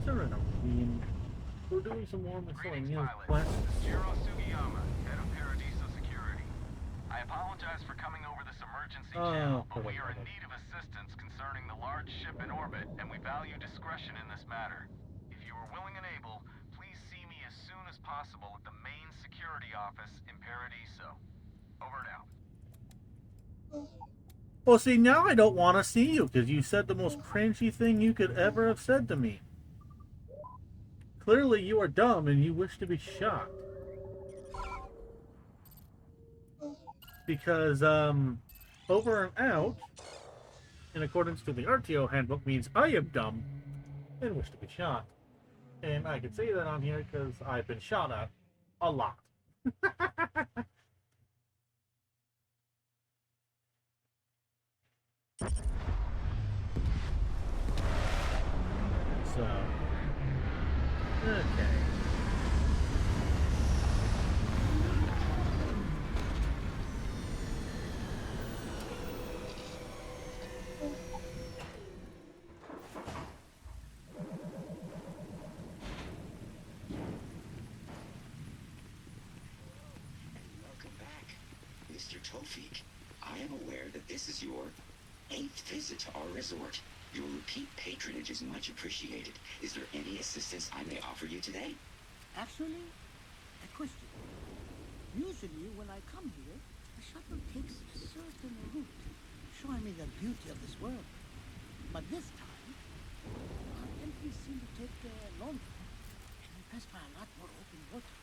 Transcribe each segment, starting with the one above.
Sereno. We're doing some more Greetings, miscellaneous pilot. quests. This is Jiro Sugiyama, head of Paradiso Security. I apologize for coming over this emergency channel, but we are in need of assistance concerning the large ship in orbit, and we value discretion in this matter. If you are willing and able, please see me as soon as possible at the main security office in Paradiso. Over and out. Well, see, now I don't want to see you because you said the most cringy thing you could ever have said to me. Clearly, you are dumb and you wish to be shot. Because, over and out, in accordance to the RTO handbook, means I am dumb and wish to be shot. And I can say that on here because I've been shot at a lot. So, okay. Welcome back, Mr. Tofik. I am aware that this is your 8th visit to our resort. Your repeat patronage is much appreciated. Is there any assistance I may offer you today? Actually, a question. Usually, when I come here, the shuttle takes a certain route, showing me the beauty of this world. But this time, our entries seem to take longer, and we pass by a lot more open water.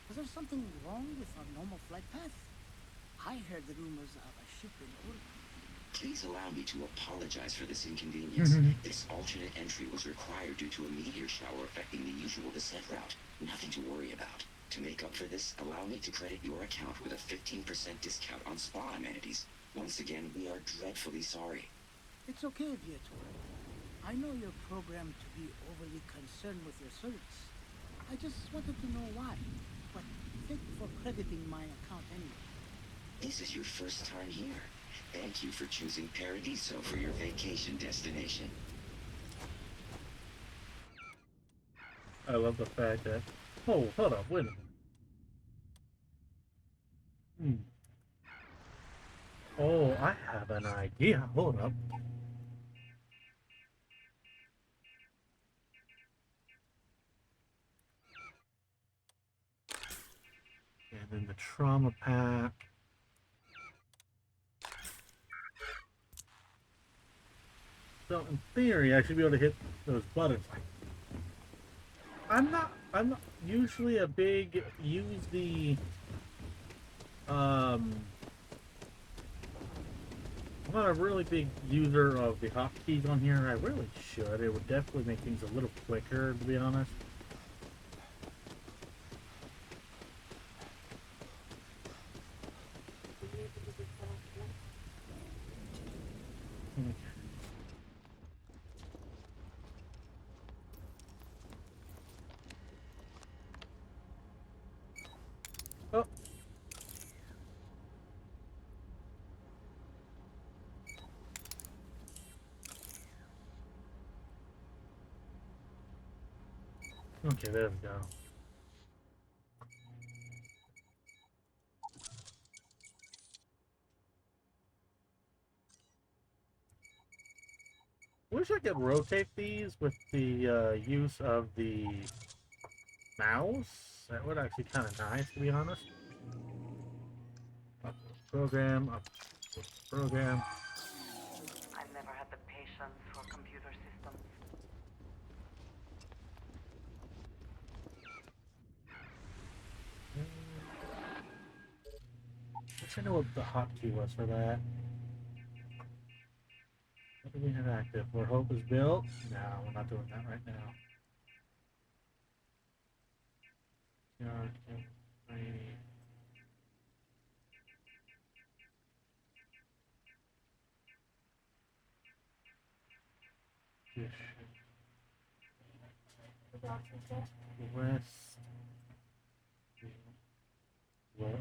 Was there something wrong with our normal flight path? I heard the rumors of a ship in orbit. Please allow me to apologize for this inconvenience. This alternate entry was required due to a meteor shower affecting the usual descent route. Nothing to worry about. To make up for this, allow me to credit your account with a 15% discount on spa amenities. Once again, we are dreadfully sorry. It's okay, Viator. I know you're programmed to be overly concerned with your service. I just wanted to know why. But thank you for crediting my account anyway. This is your first time here. Thank you for choosing Paradiso for your vacation destination. I love the fact that. Oh, hold up, wait a minute. Oh, I have an idea. Hold up. And then the trauma pack. So in theory, I should be able to hit those buttons. I'm not usually a big use the I'm not a really big user of the hotkeys on here. I really should. It would definitely make things a little quicker, to be honest. Oh. Okay, there we go. Wish I could rotate these with the use of the mouse. That would actually kind of nice, to be honest. Up program, up program. I've never had the patience for computer systems. Wish I know what the hotkey was for that. What do we have active? Where Hope is built? No, we're not doing that right now. West.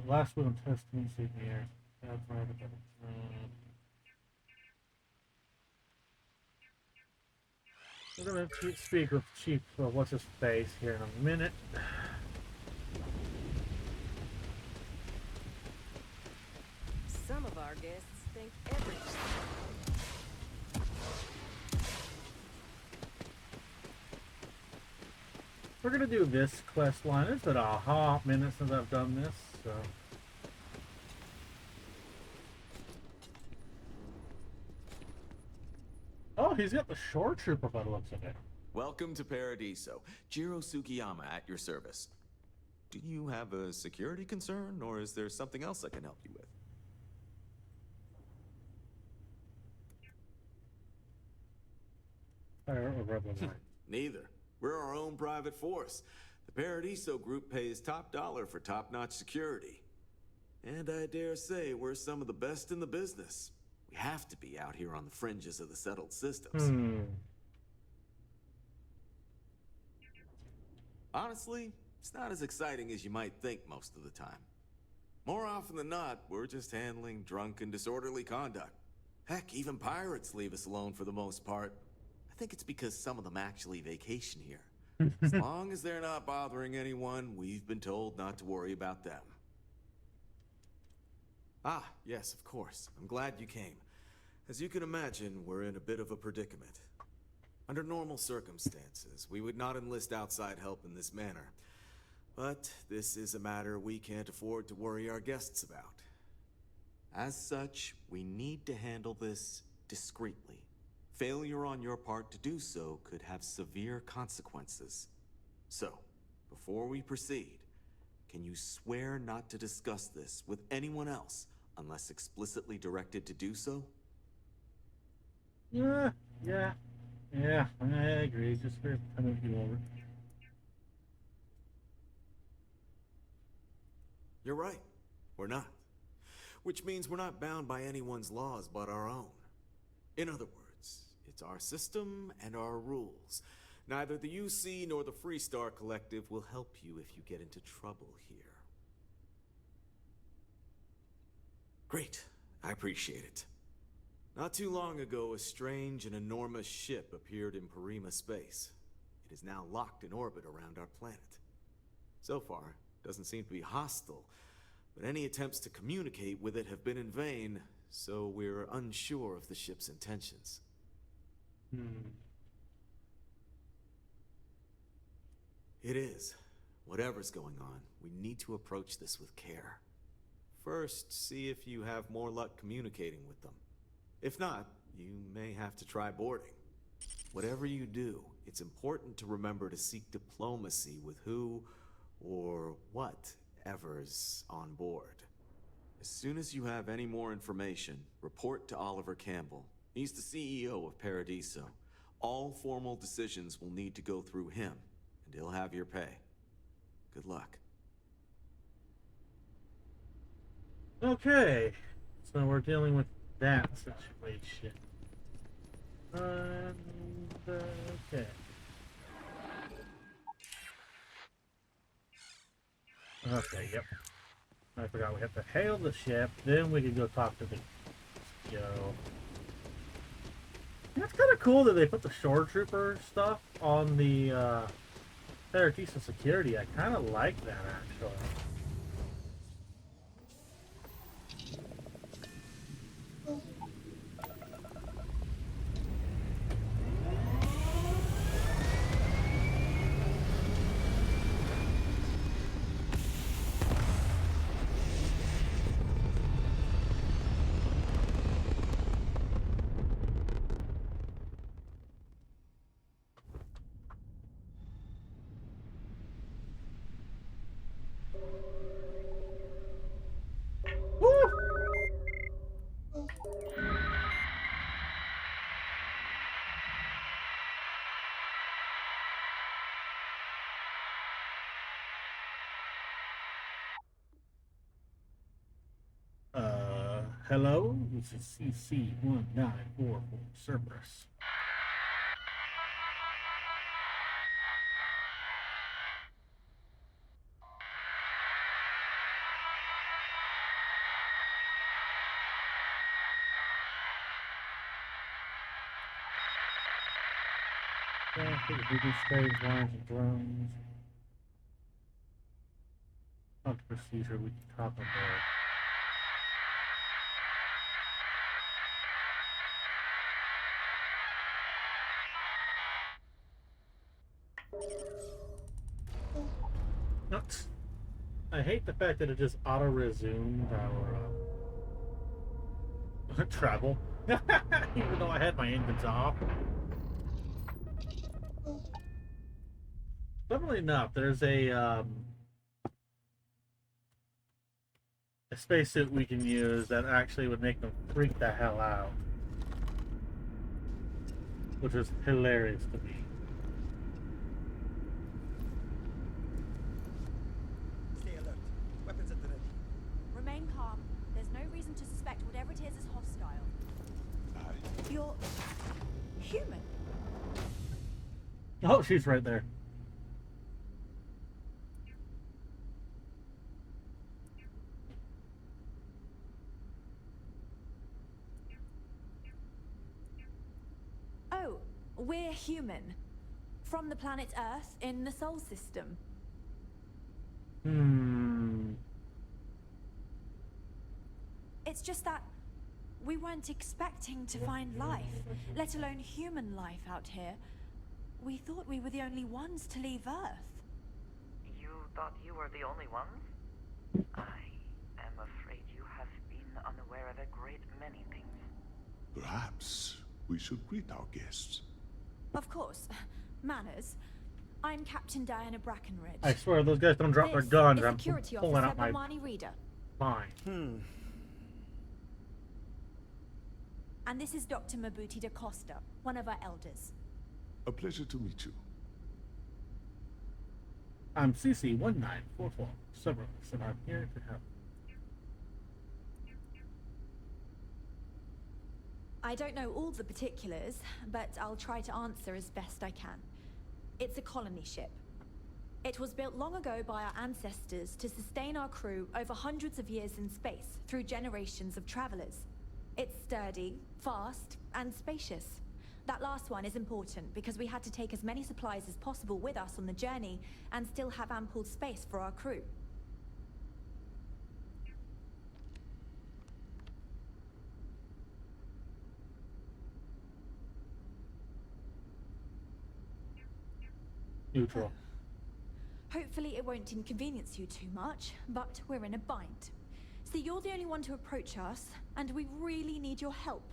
Last one testing here. That's right. We're gonna speak with Chief what's his face here in a minute. Some of our guests think everything. We're gonna do this quest line. It's been a hot minute since I've done this, so. Oh, he's got the shore trooper by the looks of it. Welcome to Paradiso. Jiro Sukiyama at your service. Do you have a security concern, or is there something else I can help you with? Fire or rebel line. Neither. We're our own private force. The Paradiso group pays top dollar for top-notch security. And I dare say we're some of the best in the business. We have to be out here on the fringes of the settled systems. Honestly, it's not as exciting as you might think most of the time. More often than not, we're just handling drunk and disorderly conduct. Heck, even pirates leave us alone for the most part. I think it's because some of them actually vacation here. As long as they're not bothering anyone, we've been told not to worry about them. Ah, yes, of course. I'm glad you came. As you can imagine, we're in a bit of a predicament. Under normal circumstances, we would not enlist outside help in this manner. But this is a matter we can't afford to worry our guests about. As such, we need to handle this discreetly. Failure on your part to do so could have severe consequences. So, before we proceed, can you swear not to discuss this with anyone else unless explicitly directed to do so? Yeah, I agree. Just for kind of you over. You're right. We're not. Which means we're not bound by anyone's laws but our own. In other words, it's our system and our rules. Neither the UC nor the Freestar Collective will help you if you get into trouble here. Great. I appreciate it. Not too long ago, a strange and enormous ship appeared in Parima space. It is now locked in orbit around our planet. So far, it doesn't seem to be hostile, but any attempts to communicate with it have been in vain, so we're unsure of the ship's intentions. It is. Whatever's going on, we need to approach this with care. First, see if you have more luck communicating with them. If not, you may have to try boarding. Whatever you do, it's important to remember to seek diplomacy with who or whatever's on board. As soon as you have any more information, report to Oliver Campbell. He's the CEO of Paradiso. All formal decisions will need to go through him, and he'll have your pay. Good luck. Okay, so we're dealing with that situation. Okay. Okay, yep. I forgot we have to hail the ship, then we can go talk to the Joe. That's kind of cool that they put the shore trooper stuff on the Paradiso security. I kind of like that, actually. Hello? This is CC-1944 Kerberus. Yeah, moving strange lines and drones. On the procedure, we can talk on board. Nuts. I hate the fact that it just auto-resumed our travel. Even though I had my engines off. Funnily enough, there's a spacesuit we can use that actually would make them freak the hell out. Which is hilarious to me. Stay alert. Weapons at the ready. Remain calm. There's no reason to suspect whatever it is hostile. Aye. You're human. Oh, she's right there. Oh, we're human. From the planet Earth in the Sol system. It's just that we weren't expecting to find life, let alone human life out here. We thought we were the only ones to leave Earth. You thought you were the only ones? I am afraid you have been unaware of a great many things. Perhaps we should greet our guests. Of course. Manners. I'm Captain Diana Brackenridge. I swear, those guys don't drop their This guns. is I'm Security pulling Officer out my Bamani Reader. mine. And this is Dr. Mabuti da Costa, one of our elders. A pleasure to meet you. I'm CC1944 Cerberus, and I'm here to help. I don't know all the particulars, but I'll try to answer as best I can. It's a colony ship. It was built long ago by our ancestors to sustain our crew over hundreds of years in space through generations of travelers. It's sturdy, fast, and spacious. That last one is important because we had to take as many supplies as possible with us on the journey and still have ample space for our crew. Neutral. Hopefully it won't inconvenience you too much, but we're in a bind. See, you're the only one to approach us, and we really need your help.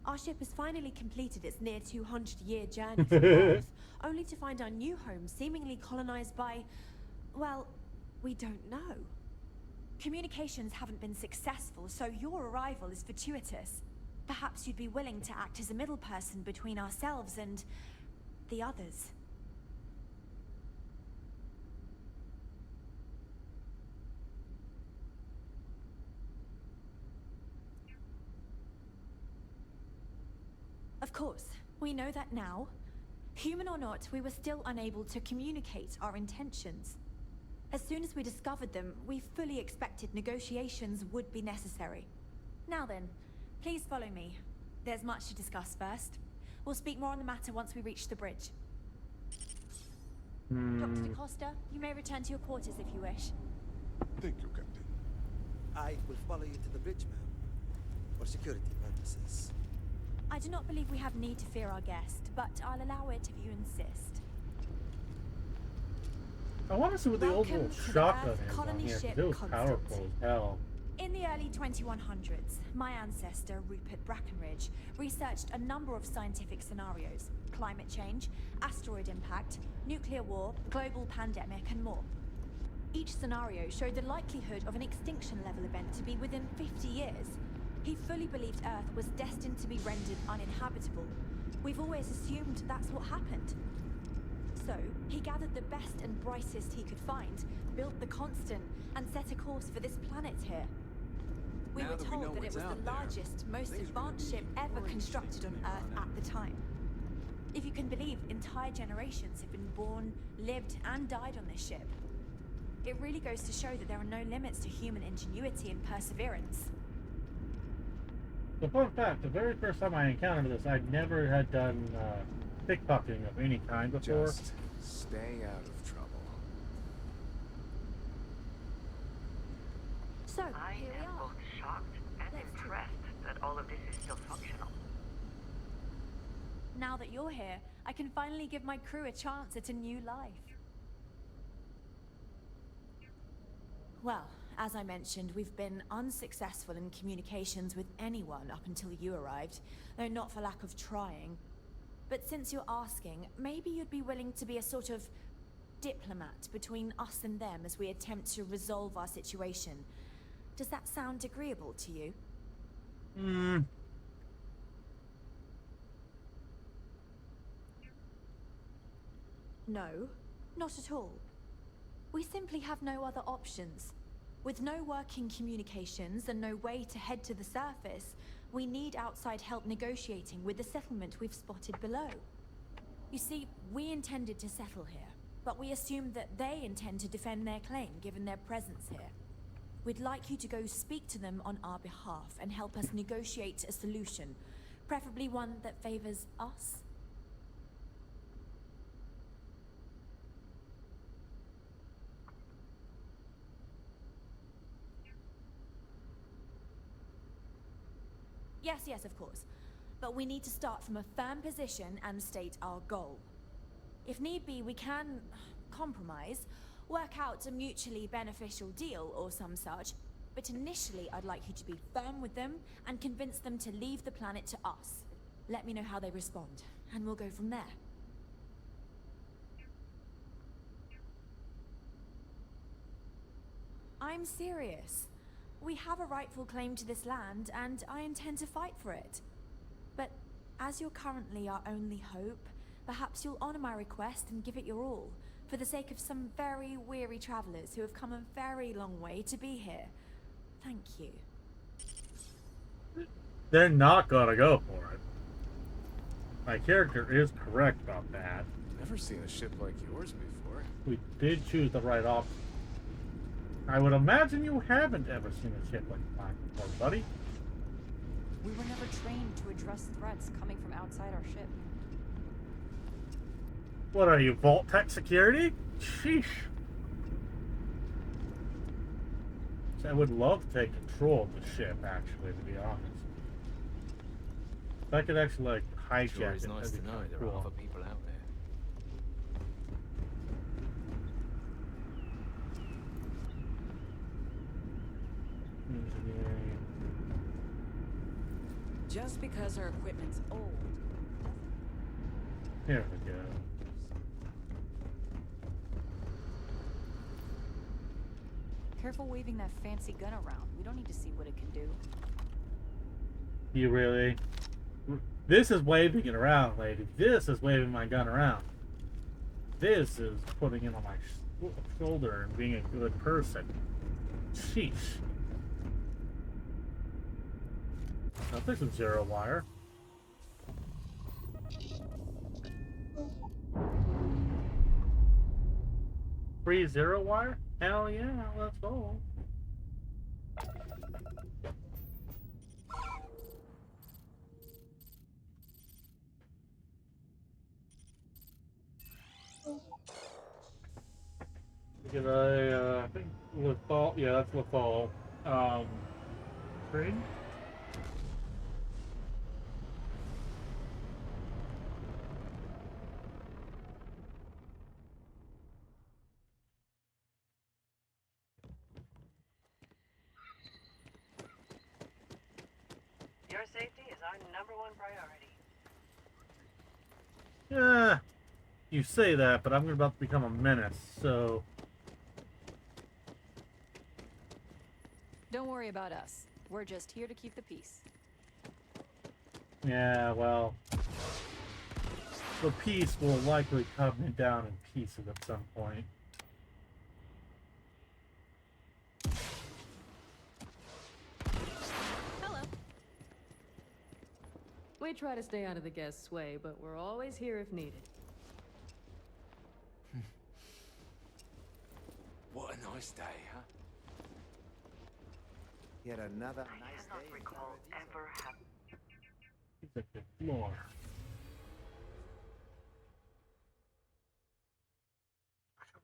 Our ship has finally completed its near 200-year journey to Earth, only to find our new home seemingly colonized by, well, we don't know. Communications haven't been successful, so your arrival is fortuitous. Perhaps you'd be willing to act as a middle person between ourselves and the others. Of course, we know that now. Human or not, we were still unable to communicate our intentions. As soon as we discovered them, we fully expected negotiations would be necessary. Now then, please follow me. There's much to discuss first. We'll speak more on the matter once we reach the bridge. Dr. da Costa, you may return to your quarters if you wish. Thank you, Captain. I will follow you to the bridge, ma'am. For security purposes. I do not believe we have need to fear our guest, but I'll allow it if you insist. I want to see what the old Welcome little to the shotgun Earth is on colony here, 'cause ship it was Constant. powerful as hell. In the early 2100s, my ancestor, Rupert Brackenridge, researched a number of scientific scenarios: climate change, asteroid impact, nuclear war, global pandemic, and more. Each scenario showed the likelihood of an extinction-level event to be within 50 years. He fully believed Earth was destined to be rendered uninhabitable. We've always assumed that's what happened. So, he gathered the best and brightest he could find, built the Constant, and set a course for this planet here. We Now were that we know told that it what's was the out there, largest, most things are gonna advanced be ship ever more constructed on interesting Earth than at the time. If you can believe, entire generations have been born, lived, and died on this ship. It really goes to show that there are no limits to human ingenuity and perseverance. So fun fact, the very first time I encountered this, I never had done pickpocketing of any kind before. Just stay out of trouble. So, I here we am are. both shocked and Let's do it. impressed that all of this is still functional. Now that you're here, I can finally give my crew a chance at a new life. Well, as I mentioned, we've been unsuccessful in communications with anyone up until you arrived, though not for lack of trying. But since you're asking, maybe you'd be willing to be a sort of diplomat between us and them as we attempt to resolve our situation. Does that sound agreeable to you? No, not at all. We simply have no other options. With no working communications and no way to head to the surface, we need outside help negotiating with the settlement we've spotted below. You see, we intended to settle here, but we assumed that they intend to defend their claim given their presence here. We'd like you to go speak to them on our behalf and help us negotiate a solution, preferably one that favors us. Yes, of course. But we need to start from a firm position and state our goal. If need be, we can compromise, work out a mutually beneficial deal or some such, but initially I'd like you to be firm with them and convince them to leave the planet to us. Let me know how they respond, and we'll go from there. I'm serious. We have a rightful claim to this land, and I intend to fight for it. But as you're currently our only hope, perhaps you'll honor my request and give it your all, for the sake of some very weary travelers who have come a very long way to be here. Thank you. They're not gonna go for it. My character is correct about that. Never seen a ship like yours before. We did choose the right option. I would imagine you haven't ever seen a ship like mine before, buddy. We were never trained to address threats coming from outside our ship. What are you, Vault Tech Security? Sheesh. I would love to take control of the ship, actually, to be honest. If I could actually, like, hijack Sure, it's it, nice that'd to be know kinda there are cool. other people out there. Engineering. Just because our equipment's old. Here we go. Careful waving that fancy gun around. We don't need to see what it can do. You really? This is waving it around, lady. This is waving my gun around. This is putting it on my shoulder and being a good person. Sheesh. I'll take some zero wire. Free zero wire? Hell yeah, let's go. Did I think Lethal? Yeah, that's Lethal. Screen? Your safety is our #1 priority. Yeah, you say that, but I'm about to become a menace, so... Don't worry about us. We're just here to keep the peace. Yeah, well... The piece will likely cut me down in pieces at some point. Hello. We try to stay out of the guest's way, but we're always here if needed. What a nice day, huh? Yet another I nice cannot day. in recall Kerberus. ever having. It's a good floor.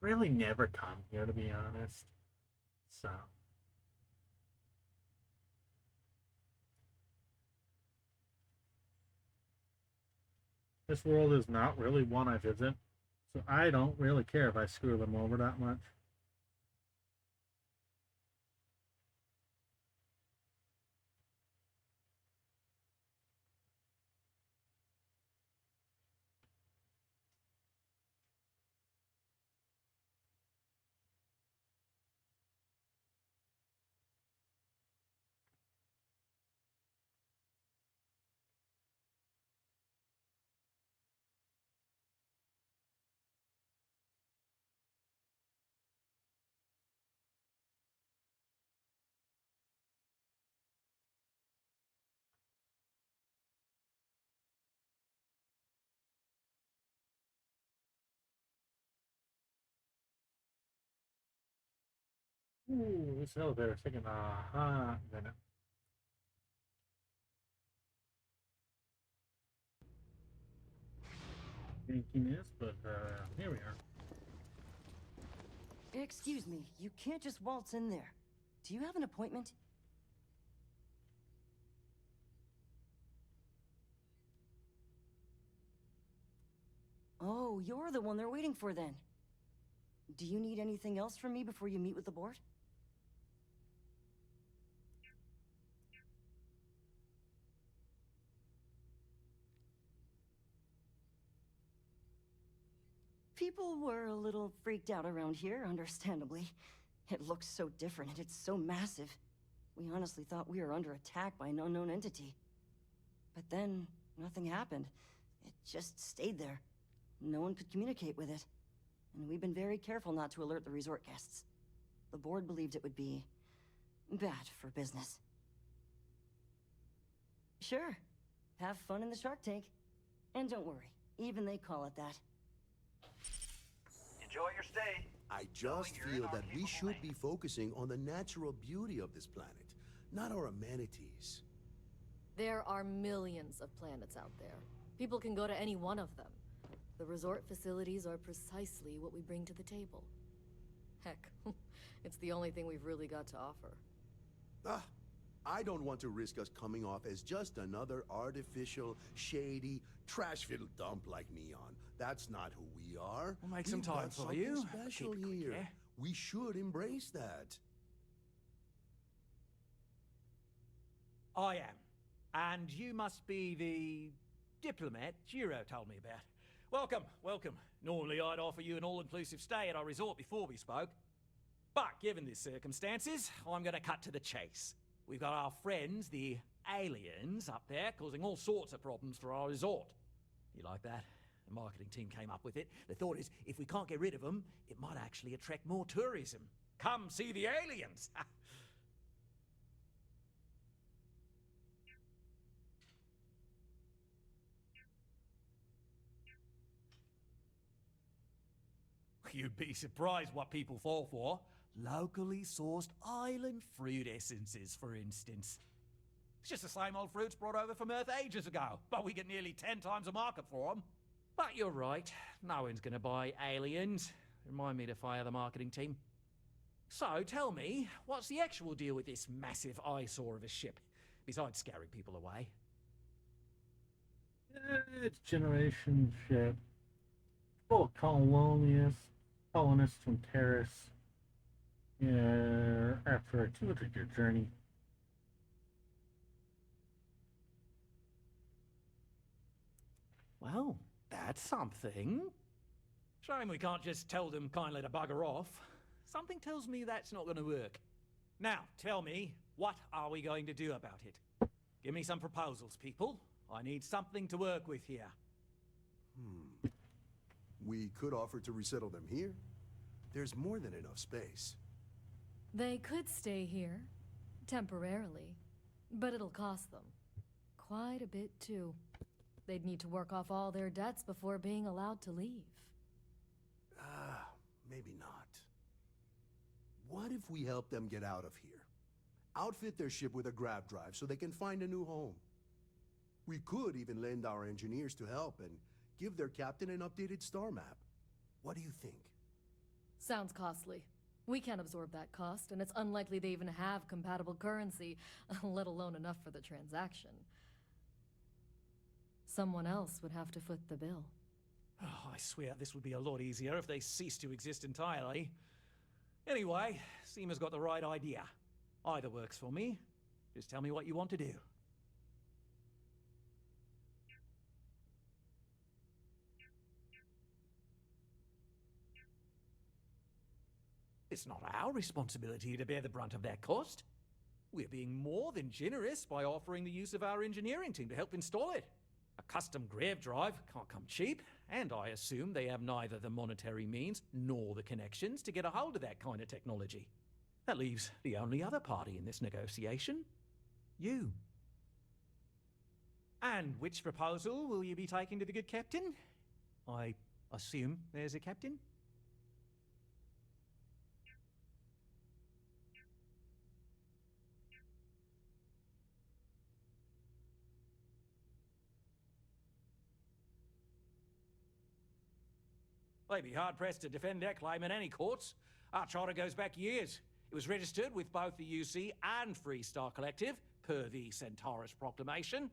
really never come here, to be honest. So. This world is not really one I visit, so I don't really care if I screw them over that much. Ooh, this elevator's taking a hot minute. Jankiness, but here we are. Excuse me, you can't just waltz in there. Do you have an appointment? Oh, you're the one they're waiting for then. Do you need anything else from me before you meet with the board? People were a little freaked out around here, understandably. It looks so different and it's so massive. We honestly thought we were under attack by an unknown entity. But then, nothing happened. It just stayed there. No one could communicate with it. And we've been very careful not to alert the resort guests. The board believed it would be bad for business. Sure. Have fun in the shark tank. And don't worry, even they call it that. Enjoy your stay. I just feel that we should be focusing on the natural beauty of this planet, not our amenities. There are millions of planets out there. People can go to any one of them. The resort facilities are precisely what we bring to the table. Heck, it's the only thing we've really got to offer. Ah, I don't want to risk us coming off as just another artificial, shady, trash-filled dump like Neon. That's not who we are. We'll make some We've time got for something you. special Keep it quick, here. yeah? We should embrace that. I am. And you must be the diplomat Jiro told me about. Welcome, welcome. Normally I'd offer you an all-inclusive stay at our resort before we spoke. But given the circumstances, I'm going to cut to the chase. We've got our friends, the aliens, up there, causing all sorts of problems for our resort. You like that? The marketing team came up with it. The thought is, if we can't get rid of them, it might actually attract more tourism. Come see the aliens! You'd be surprised what people fall for. Locally sourced island fruit essences, for instance. It's just the same old fruits brought over from Earth ages ago, but we get nearly 10 times the market for them. But you're right, no one's gonna buy aliens. Remind me to fire the marketing team. So, tell me, what's the actual deal with this massive eyesore of a ship, besides scaring people away? It's generation ship. Full of colonists from Terrace. Yeah, after a 200-year journey. Well, that's something. Shame we can't just tell them kindly to bugger off. Something tells me that's not going to work. Now, tell me, what are we going to do about it? Give me some proposals, people. I need something to work with here. We could offer to resettle them here. There's more than enough space. They could stay here, temporarily, but it'll cost them quite a bit too. They'd need to work off all their debts before being allowed to leave. Maybe not. What if we help them get out of here? Outfit their ship with a grab drive so they can find a new home. We could even lend our engineers to help and give their captain an updated star map. What do you think? Sounds costly. We can't absorb that cost, and it's unlikely they even have compatible currency, let alone enough for the transaction. Someone else would have to foot the bill. Oh, I swear this would be a lot easier if they ceased to exist entirely. Anyway, Seema's got the right idea. Either works for me. Just tell me what you want to do. It's not our responsibility to bear the brunt of that cost. We're being more than generous by offering the use of our engineering team to help install it. A custom grav drive can't come cheap, and I assume they have neither the monetary means nor the connections to get a hold of that kind of technology. That leaves the only other party in this negotiation. You. And which proposal will you be taking to the good captain? I assume there's a captain? They'd be hard-pressed to defend their claim in any courts. Our charter goes back years. It was registered with both the UC and Freestar Collective, per the Centaurus Proclamation.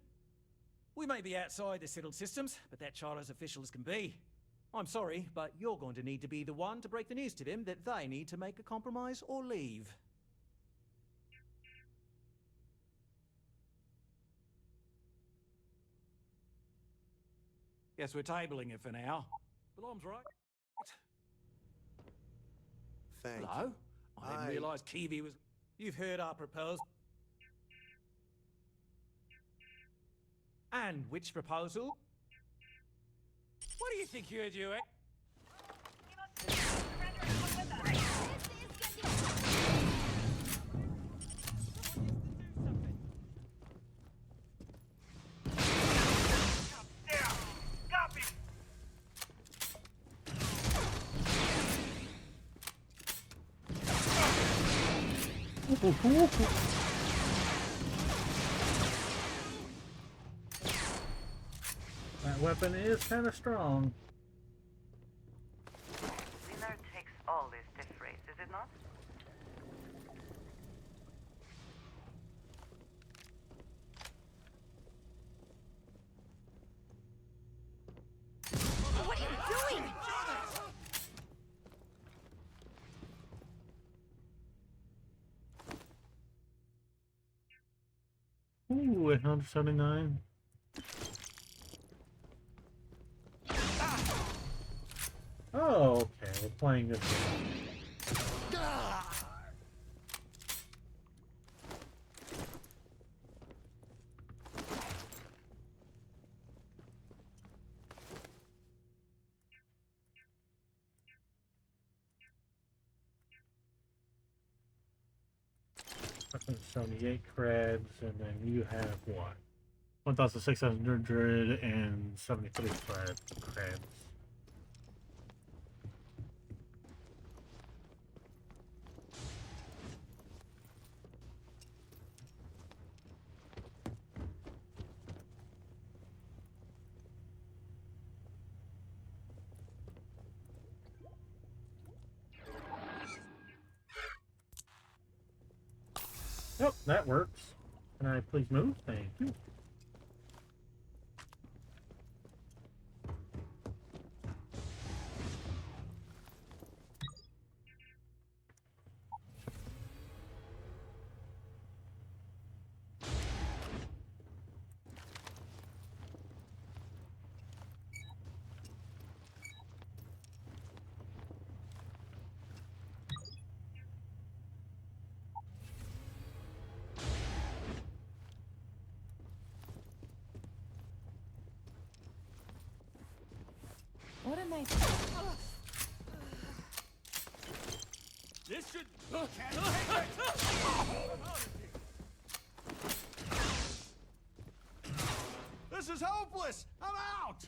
We may be outside the settled systems, but that charter's official as can be. I'm sorry, but you're going to need to be the one to break the news to them that they need to make a compromise or leave. Guess we're tabling it for now. Belom's right. Thank Hello? you. I didn't realize Kiwi was... You've heard our proposal. And which proposal? What do you think you're doing? That weapon is kind of strong. Winner takes all this stiff race, is it not? What are you doing? Ooh, 179. Oh, okay, we're playing this game. $78 creds, and then you have what? 1,673 creds. Yep, that works. Can I please move? Thank you. What a nice... This should... This is hopeless! I'm out!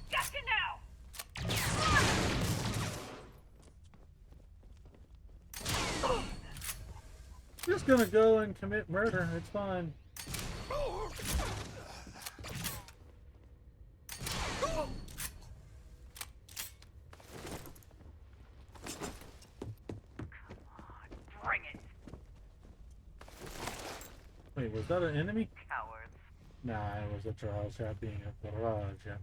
Gotcha now! Just gonna go and commit murder. It's fine. Wait, was that an enemy? Cowards. Nah, it was a Traja being a Traja.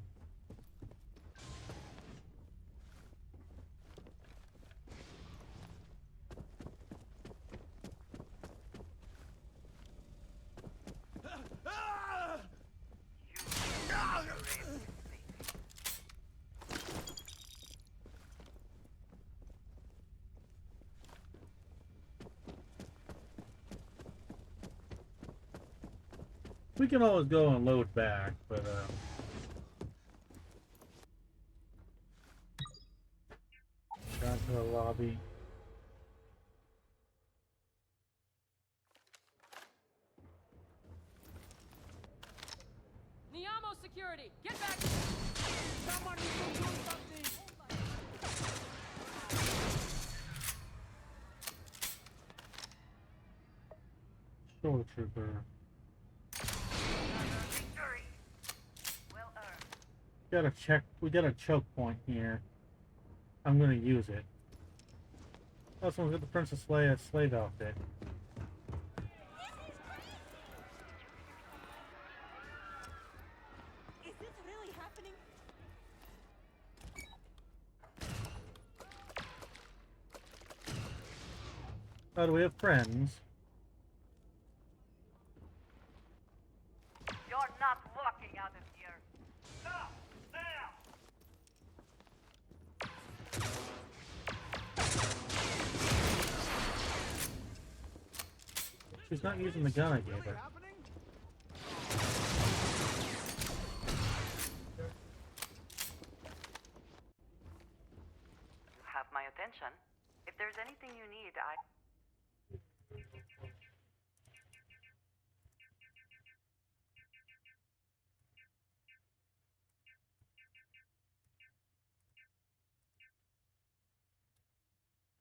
We can always go and load back, but down to the lobby. Niamo security, get back! Someone needs to do something! Stormtrooper. Got a check. We got a choke point here. I'm gonna use it. Oh, someone's got the Princess Leia slave outfit. Is this really happening? Oh, do we have friends? You're not walking out of here. Stop! Now! She's not using the gun I gave her. You have my attention. If there's anything you need, I...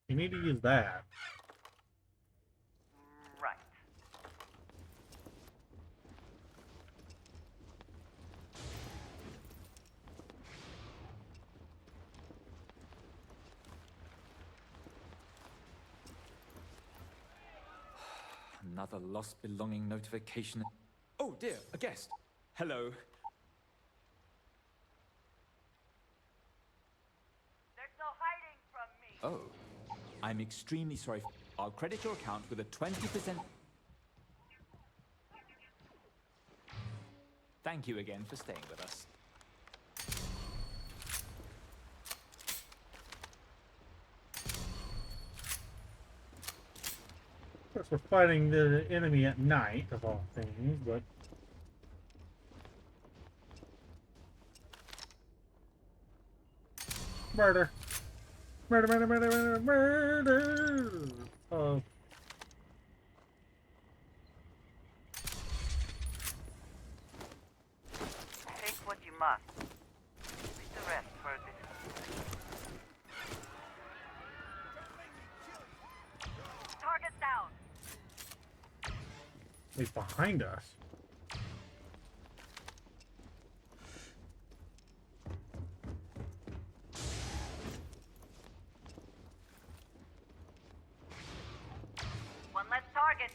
You need to use that. Right. Another lost belonging notification. Oh dear, a guest. Hello. There's no hiding from me. Oh, I'm extremely sorry. I'll credit your account with a 20%. Thank you again for staying with us. Of course, we're fighting the enemy at night, of all things, but... Murder! Murder, murder, murder, murder, murder! Oh. Take what you must. Leave the rest for this. Target down. He's behind us. One less target.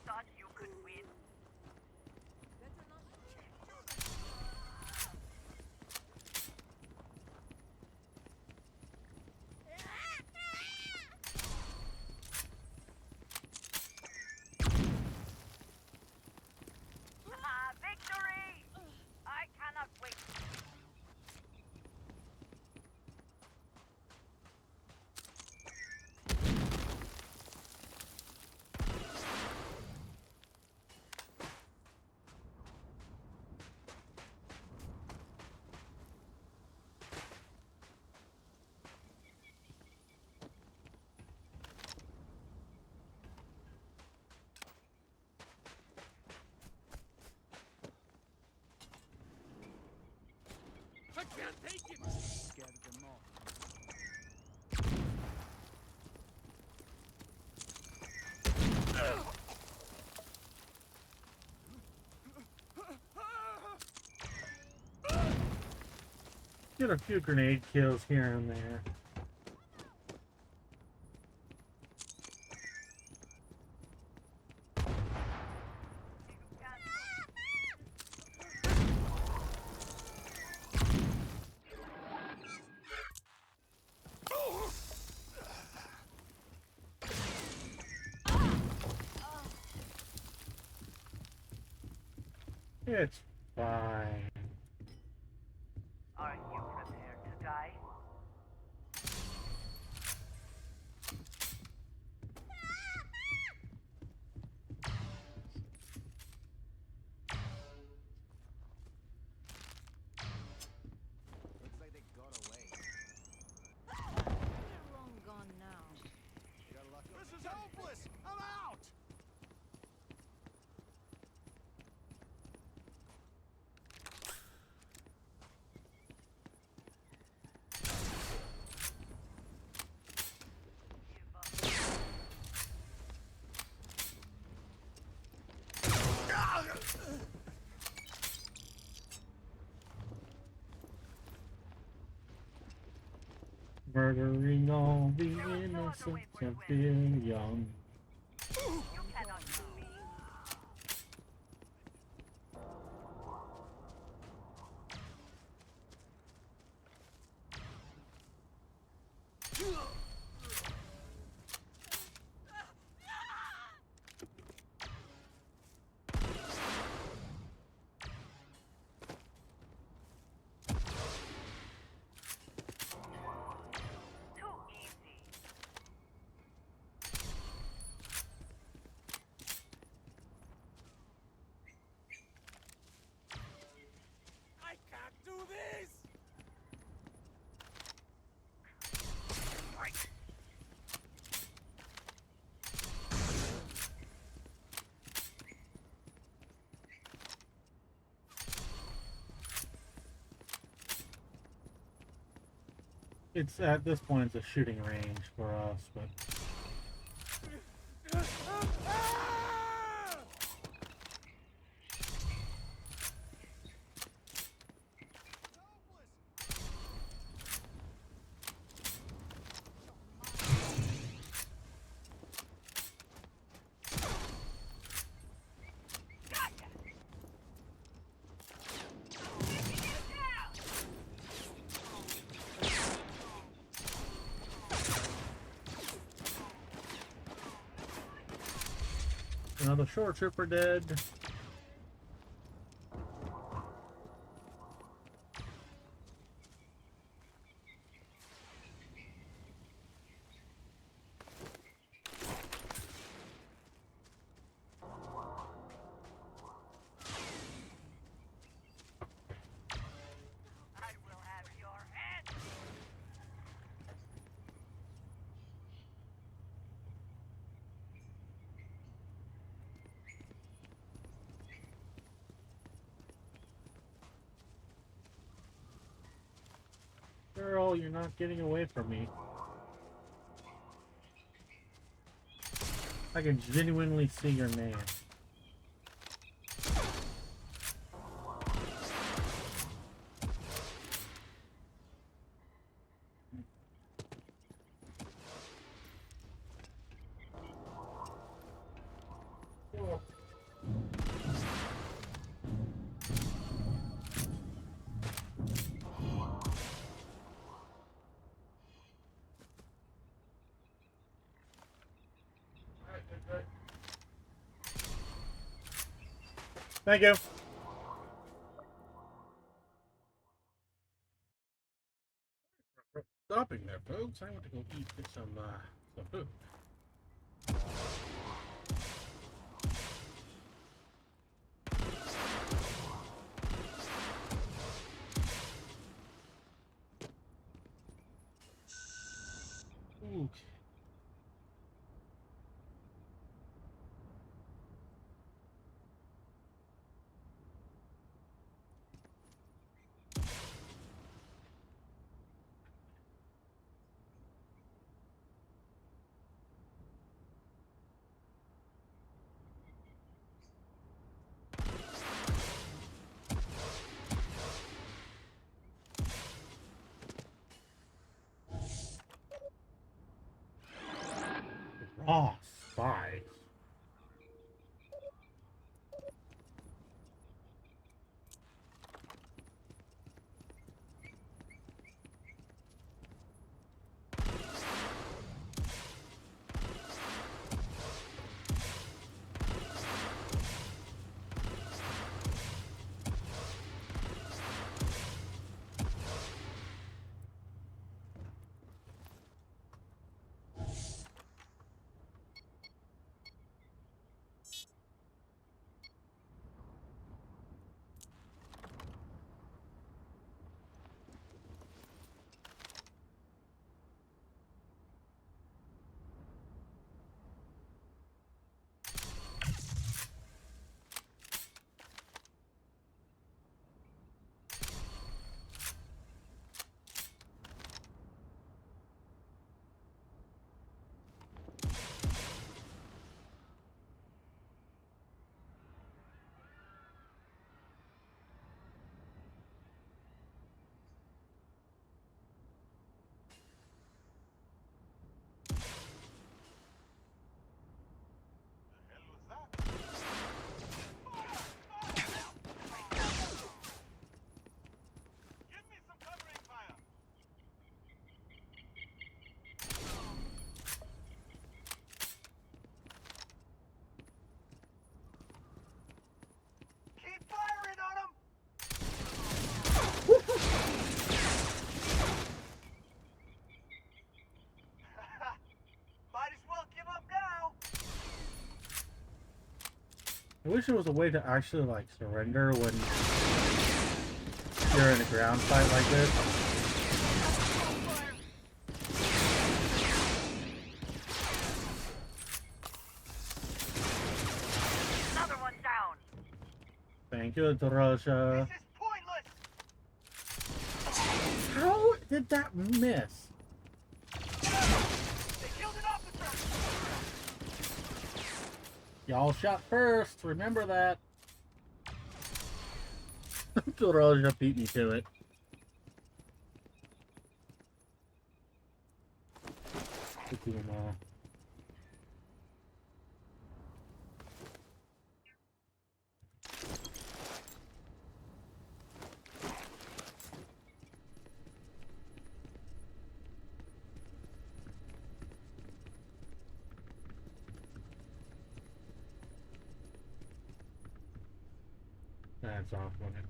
Thought you could win. Victory! I cannot wait. I can't take it! Scared them all. Get a few grenade kills here and there. It's fine. Are you prepared to die? Looks like they got away. They're long gone now. This is hopeless! I'm out! Murdering all the innocent civilians. You cannot kill me. Too easy. I can't do this! It's at this point it's a shooting range for us, but another shore trooper dead. I will have your head. Girl, you're not getting away from me. I can genuinely see your name. Thank you. Stopping there, folks. I want to go get some food. Okay. Raw spies. I wish there was a way to actually, like, surrender when you're in a ground fight like this. Another one down. Thank you, Drosha. This is pointless. How did that miss? They killed an officer. Y'all shot first. Remember that. Drosha beat me to it. That's off limits.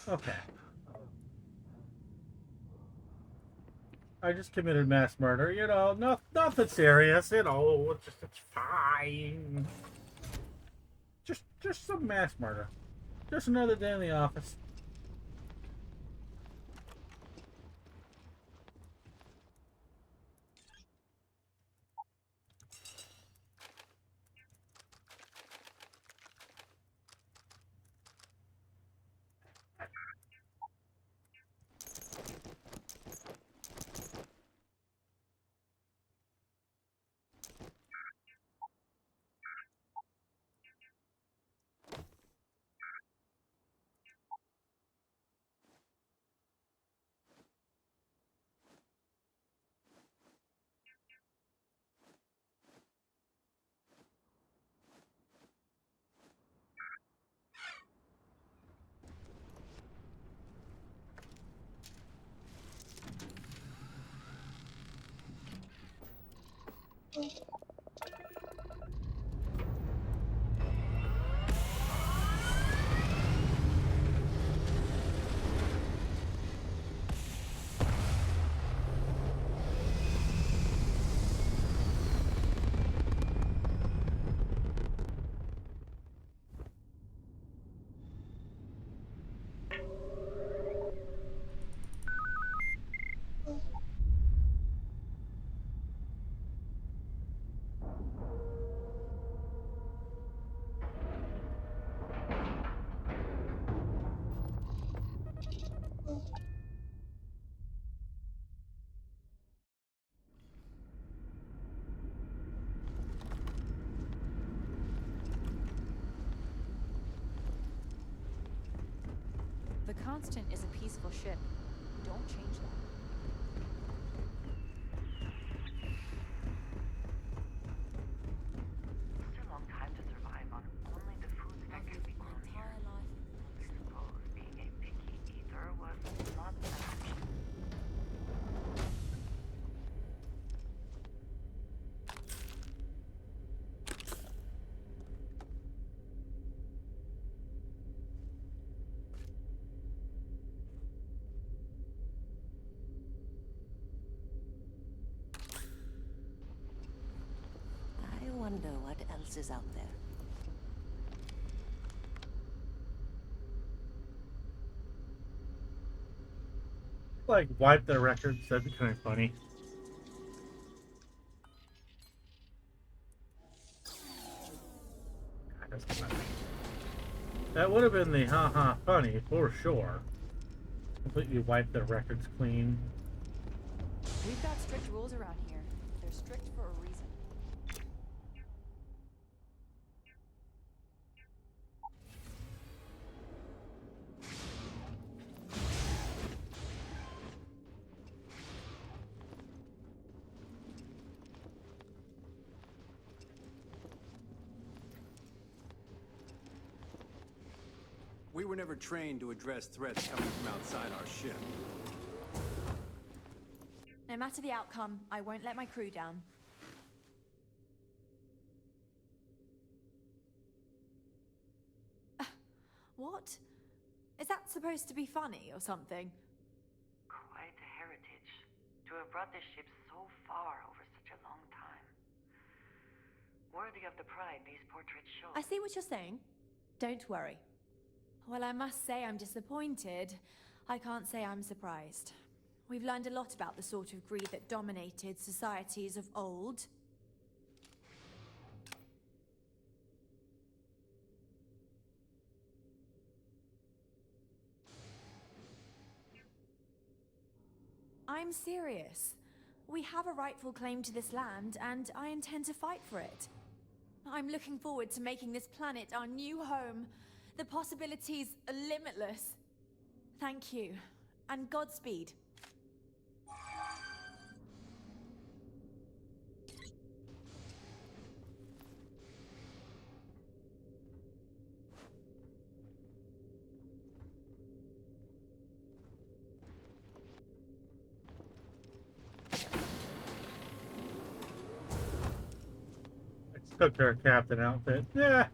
Okay. I just committed mass murder, you know, nothing serious, you know, it's fine. Just some mass murder. Just another day in the office. The Constant is a peaceful ship. Don't change that. It's a long time to survive on only the foods that can be grown here. I suppose being a picky eater was not an option. I wonder what else is out there. Like, wipe their records, that'd be kind of funny. That would have been the haha funny for sure. Completely wipe their records clean. We've got strict rules around here. They're strict for a reason. We were never trained to address threats coming from outside our ship. No matter the outcome, I won't let my crew down. What? Is that supposed to be funny or something? Quite a heritage. To have brought this ship so far over such a long time. Worthy of the pride these portraits show. I see what you're saying. Don't worry. Well, I must say I'm disappointed. I can't say I'm surprised. We've learned a lot about the sort of greed that dominated societies of old. I'm serious. We have a rightful claim to this land, and I intend to fight for it. I'm looking forward to making this planet our new home. The possibilities are limitless. Thank you, and Godspeed. Took her captain outfit. Yeah.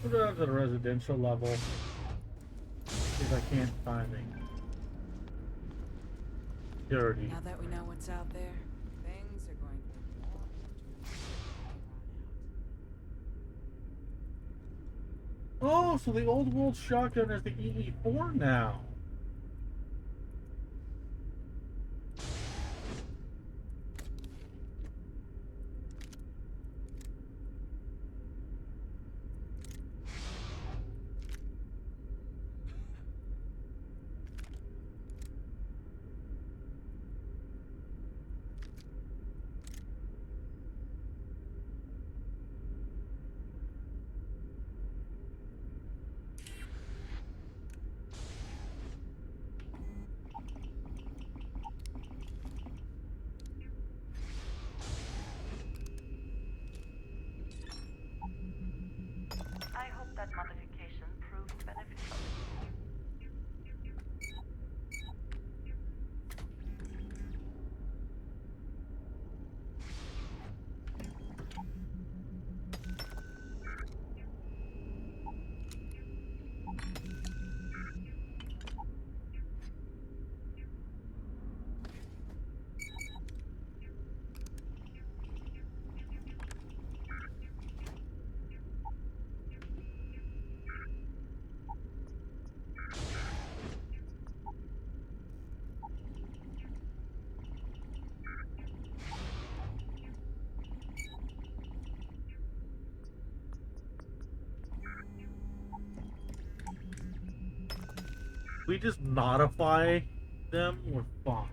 We'll go down to the residential level. See if I can't find any security. Now that we know what's out there, things are going to be more Oh, so the old world shotgun is the EE4 now. I hope that modification proved beneficial. We just modify them, we're fine.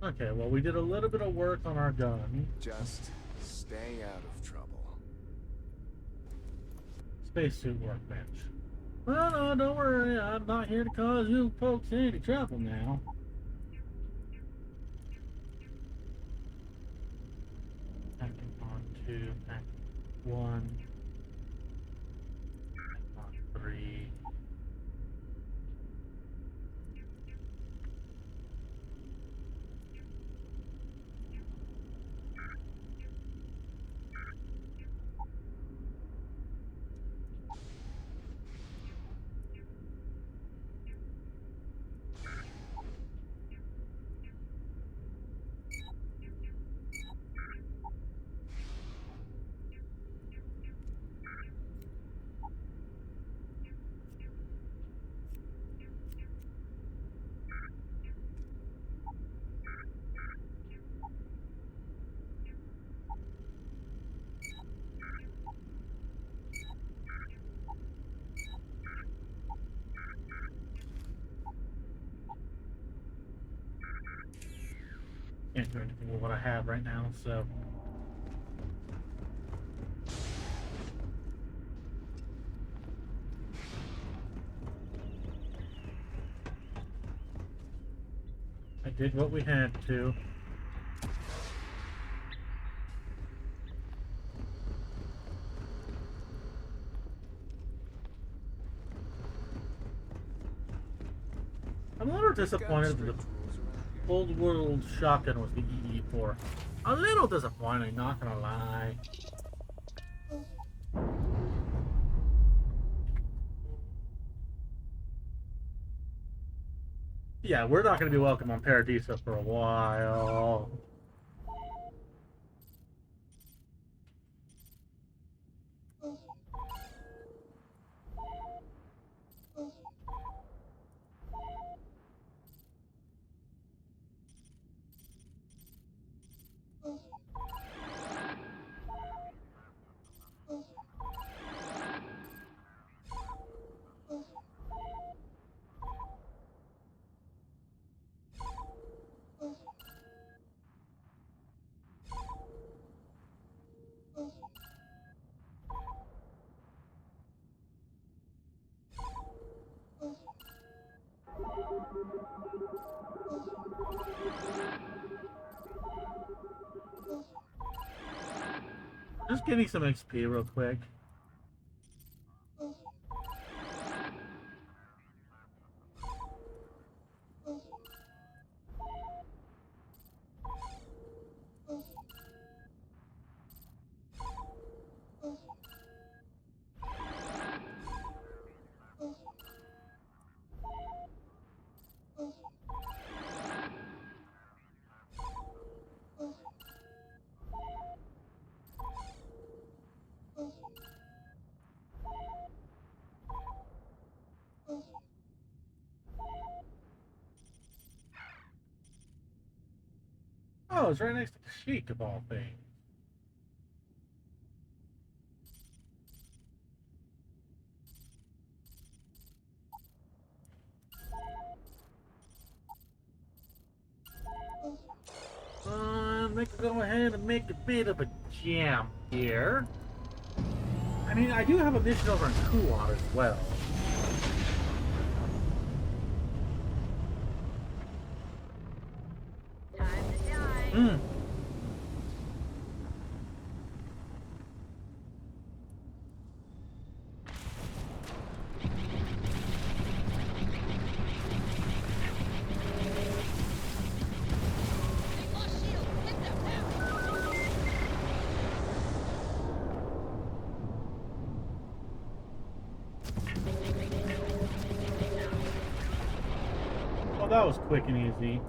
Okay, well, we did a little bit of work on our gun. Just stay out of trouble. Spacesuit workbench. Well, no, don't worry. I'm not here to cause you folks any trouble now. 2, Act 1, Act 3. Can't do anything with what I have right now, so. I did what we had to. I'm a little disappointed that the old world shotgun was the EE4. A little disappointing, not gonna lie. Yeah, we're not gonna be welcome on Paradiso for a while. Just getting some XP real quick. Oh, it's right next to the Sheik of all things. Let's go ahead and make a bit of a jam here. I mean, I do have a mission over in Kuwait as well. Time to die. Well, that was quick and easy.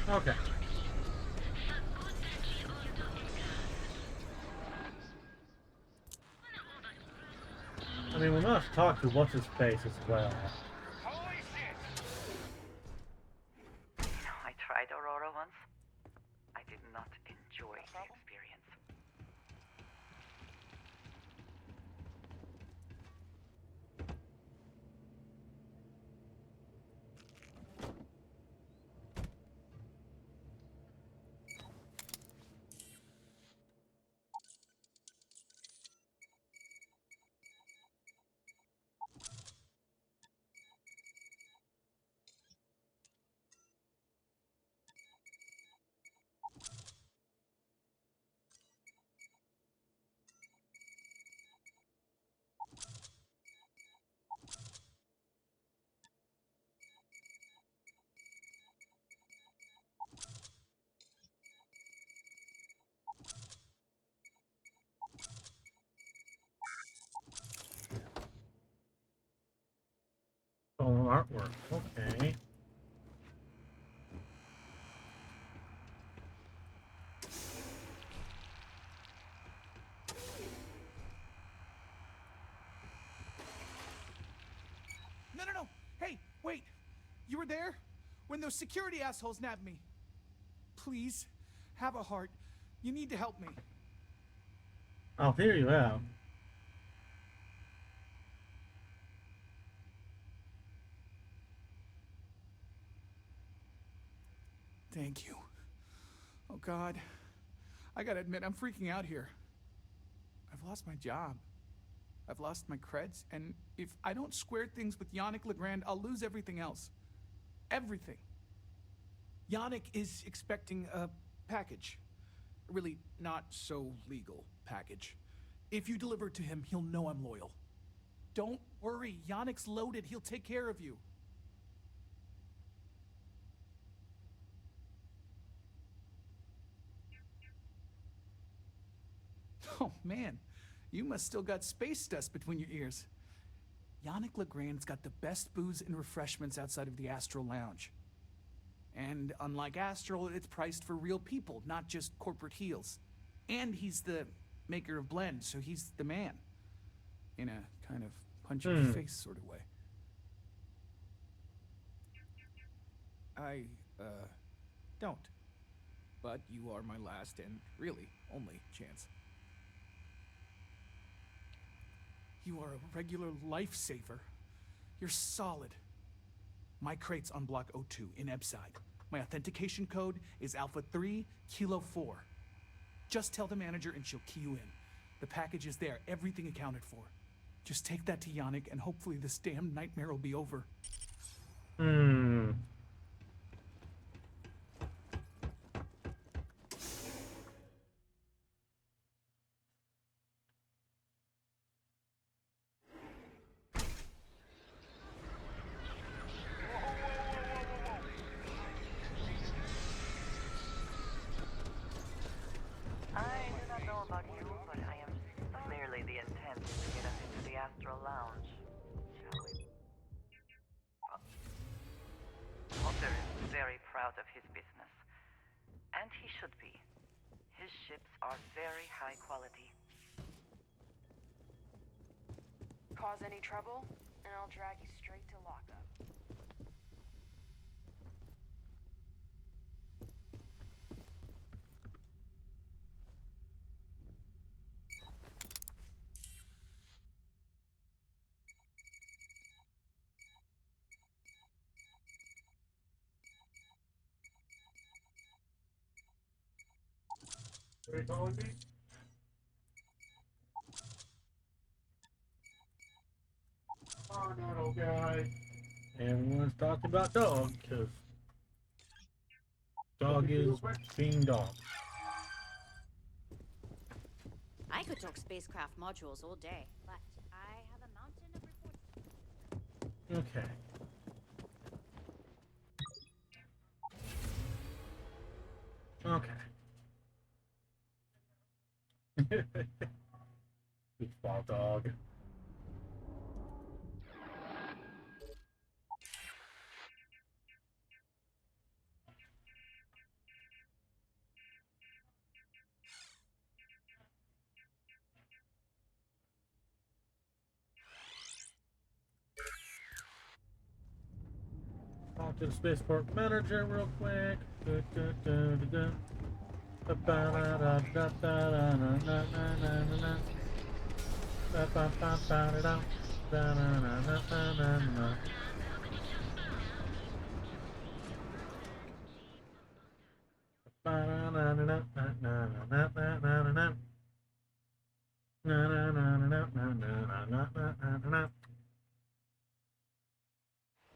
Okay. I mean, we must talk to what's his face as well. Holy shit! I tried Aurora once. I did not enjoy the experience. Oh, artwork. Okay. No. Hey, wait. You were there? When those security assholes nabbed me. Please, have a heart. You need to help me. I'll hear you out. Thank you. Oh, God. I gotta admit, I'm freaking out here. I've lost my job. I've lost my creds, and if I don't square things with Yannick Legrand, I'll lose everything else. Everything. Yannick is expecting a package. A really not so legal package. If you deliver it to him, he'll know I'm loyal. Don't worry, Yannick's loaded. He'll take care of you. Oh, man. You must still got space dust between your ears. Yannick Legrand's got the best booze and refreshments outside of the Astral Lounge. And unlike Astral, it's priced for real people, not just corporate heels. And he's the maker of blend, so he's the man. In a kind of punch-in-the-face sort of way. I, don't. But you are my last and really only chance. You are a regular lifesaver. You're solid. My crate's on block 02 in Ebside. My authentication code is Alpha 3 Kilo 4. Just tell the manager and she'll key you in. The package is there, everything accounted for. Just take that to Yannick and hopefully this damn nightmare will be over. I do not know about you, but I am clearly the intent to get us into the Astral Lounge. Shall we? Potter is very proud of his business. And he should be. His ships are very high quality. Cause any trouble, and I'll drag you straight to lockup. What are you calling me? Oh, no, guy. Everyone's talking about dog, because dog is being dog. I could talk spacecraft modules all day, but I have a mountain of reports. Okay. Small dog. Talk to the spaceport manager real quick.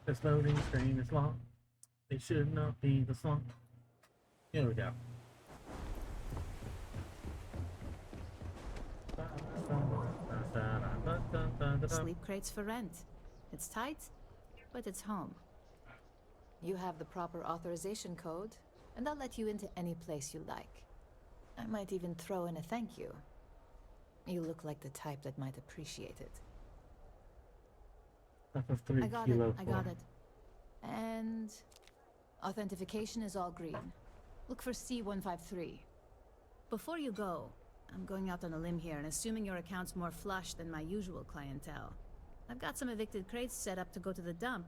This loading screen is long. It should not be this long. Here we go. Sleep crates for rent. It's tight, but it's home. You have the proper authorization code, and I'll let you into any place you like. I might even throw in a thank you. You look like the type that might appreciate it. I got it. And authentication is all green. Look for C123. Before you go, I'm going out on a limb here and assuming your account's more flush than my usual clientele. I've got some evicted crates set up to go to the dump.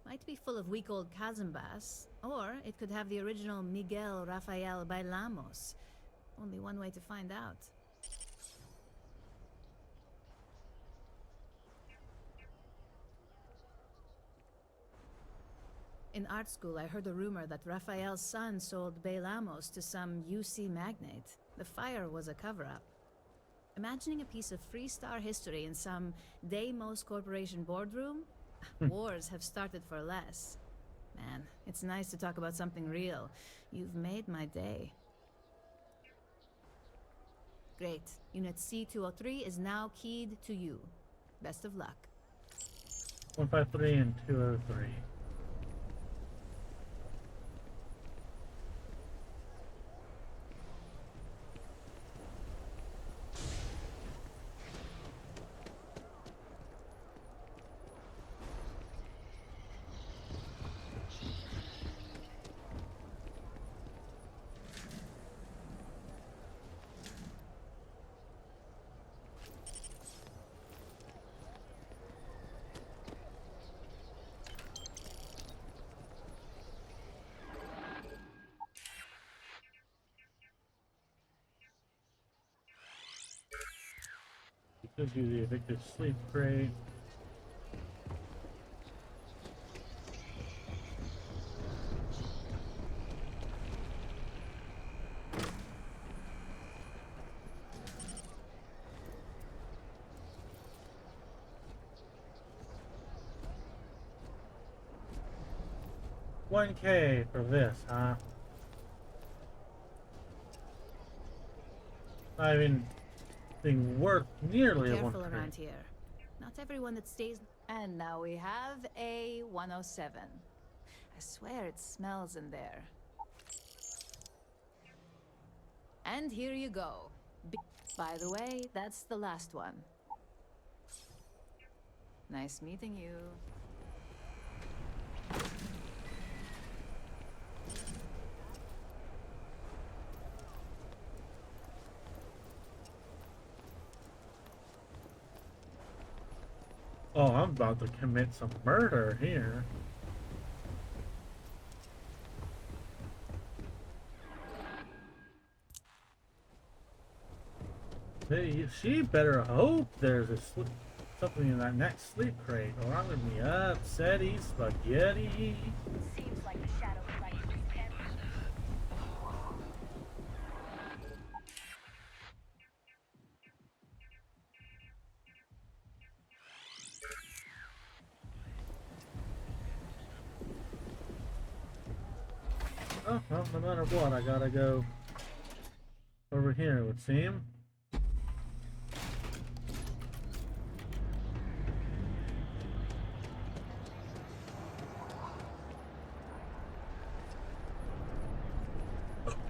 Might be full of week-old Kazambas, or it could have the original Miguel Rafael Bailamos. Only one way to find out. In art school, I heard a rumor that Rafael's son sold Bailamos to some UC magnate. The fire was a cover-up. Imagining a piece of Freestar history in some Deimos Corporation boardroom? Wars have started for less. Man, it's nice to talk about something real. You've made my day. Great. Unit C203 is now keyed to you. Best of luck. 153 and 203. Could do the evicted sleep crate. $1K for this, huh? I mean, thing worth nearly Be a careful 1K. around here. Not everyone that stays. And now we have a 107. I swear it smells in there. And here you go. By the way, that's the last one. Nice meeting you. Oh, I'm about to commit some murder here. Hey, she better hope there's something in that next sleep crate, or I'm gonna be upsetty spaghetti. Seems like the shadow crisis is ending. Oh, well, no matter what, I gotta go over here, it would seem.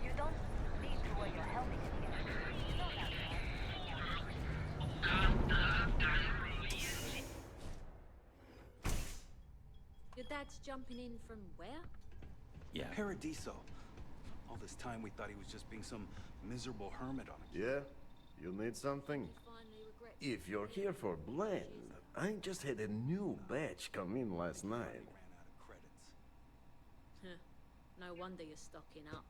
You don't need to wear your helmet in here. You know that, right? Your dad's jumping in from where? Yeah. Paradiso. All this time we thought he was just being some miserable hermit on a... Yeah? You need something? If you're here for blend, I just had a new batch come in last night. No wonder you're stocking up.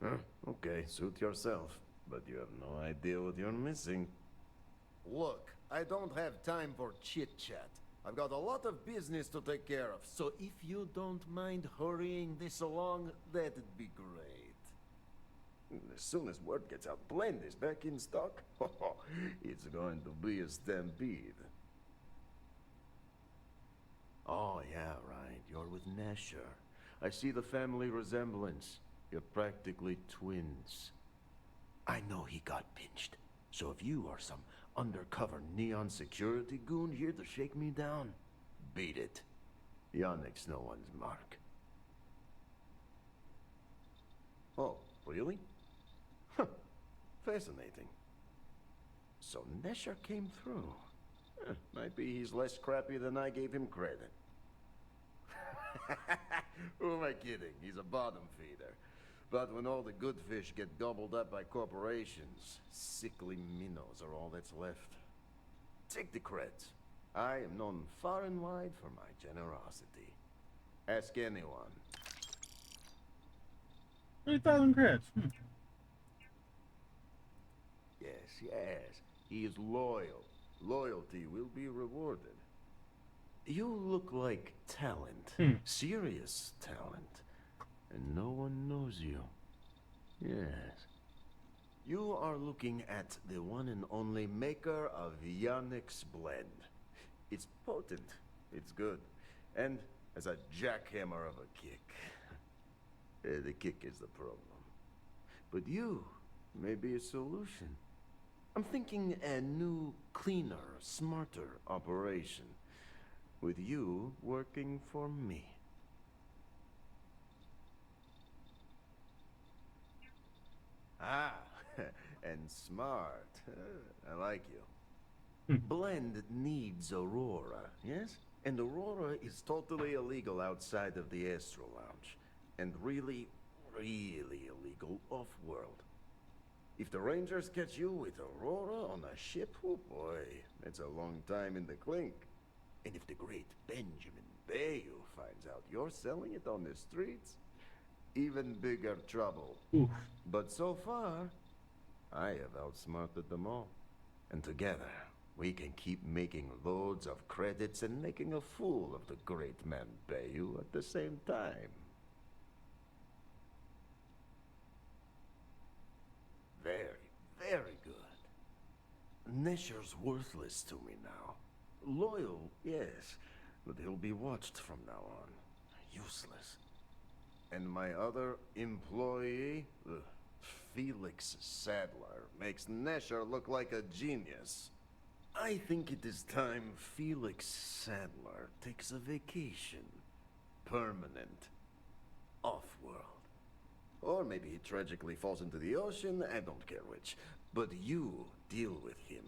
Huh? Okay, suit yourself. But you have no idea what you're missing. Look, I don't have time for chit-chat. I've got a lot of business to take care of, so if you don't mind hurrying this along, that'd be great. As soon as word gets out, Blend is back in stock. It's going to be a stampede. Oh, yeah, right. You're with Nesher. I see the family resemblance. You're practically twins. I know he got pinched. So if you are some undercover neon security goon here to shake me down, beat it. Yannick's no one's mark. Oh, really? Huh. Fascinating. So Nesher came through. Might be he's less crappy than I gave him credit. Who am I kidding? He's a bottom feeder. But when all the good fish get gobbled up by corporations, sickly minnows are all that's left. Take the creds. I am known far and wide for my generosity. Ask anyone. 3,000 creds. Yes. He is loyal. Loyalty will be rewarded. You look like talent. Serious talent. And no one knows you. Yes. You are looking at the one and only maker of Yannick's blend. It's potent. It's good. And as a jackhammer of a kick. The kick is the problem. But you may be a solution. I'm thinking a new, cleaner, smarter operation. With you working for me. Ah, and smart. I like you. Blend needs Aurora, yes? And Aurora is totally illegal outside of the Astro Lounge. And really, really illegal off-world. If the Rangers catch you with Aurora on a ship, oh boy, that's a long time in the clink. And if the great Benjamin Bayou finds out you're selling it on the streets, even bigger trouble. Oof. But so far, I have outsmarted them all. And together, we can keep making loads of credits and making a fool of the great man Bayou at the same time. Very, very good. Nesher's worthless to me now. Loyal, yes, but he'll be watched from now on. Useless. And my other employee, Felix Sadler, makes Nesher look like a genius. I think it is time Felix Sadler takes a vacation. Permanent. Off-world. Or maybe he tragically falls into the ocean, I don't care which. But you deal with him.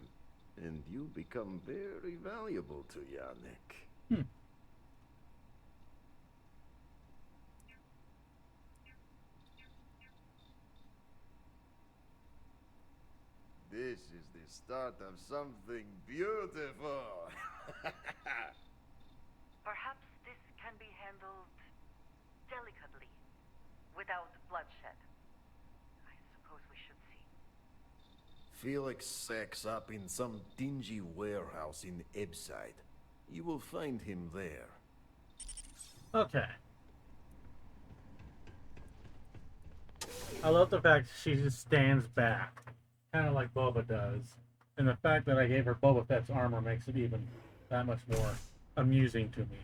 And you become very valuable to Yannick. This is the start of something beautiful. Perhaps this can be handled delicately, without bloodshed. I suppose we should see. Felix sacks up in some dingy warehouse in Ebside. You will find him there. Okay. I love the fact she just stands back. Kind of like Boba does. And the fact that I gave her Boba Fett's armor makes it even that much more amusing to me.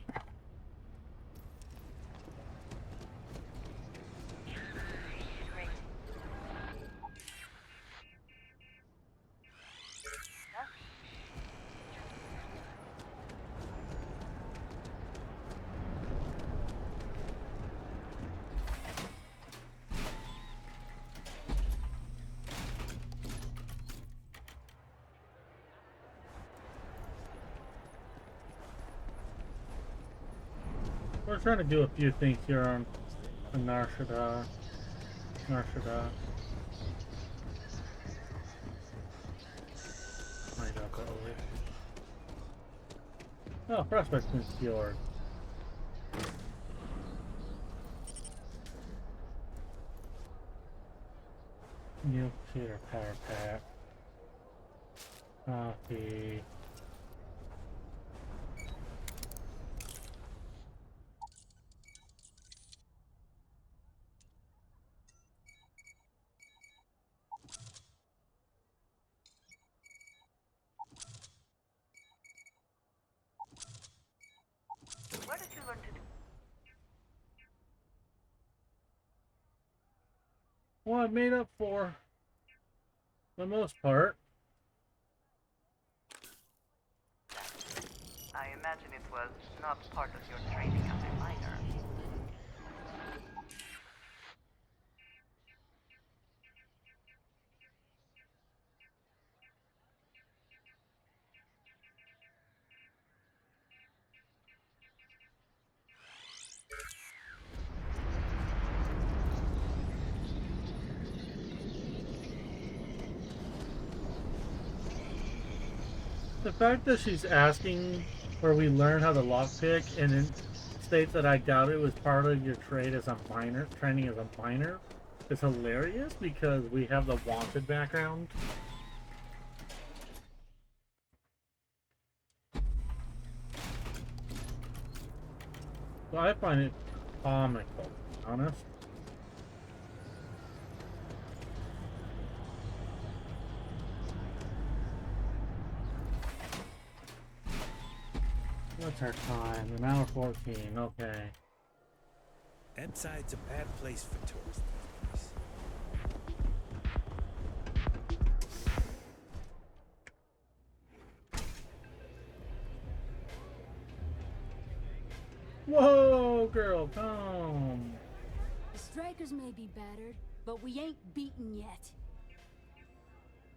We're trying to do a few things here on Narshada. Might not go over. Oh, Prospect Fjord. Nuclear power pack. Coffee. Where did you learn to do? Well, I made up for the most part. I imagine it was not part of your training as a miner. The fact that she's asking where we learn how to lockpick and it states that I doubt it was part of your trade as a miner, training as a miner, is hilarious because we have the wanted background. So I find it comical, to be honest. What's our time? An hour 14, okay. Emside's a bad place for tourists these days. Whoa, girl, come. The strikers may be battered, but we ain't beaten yet.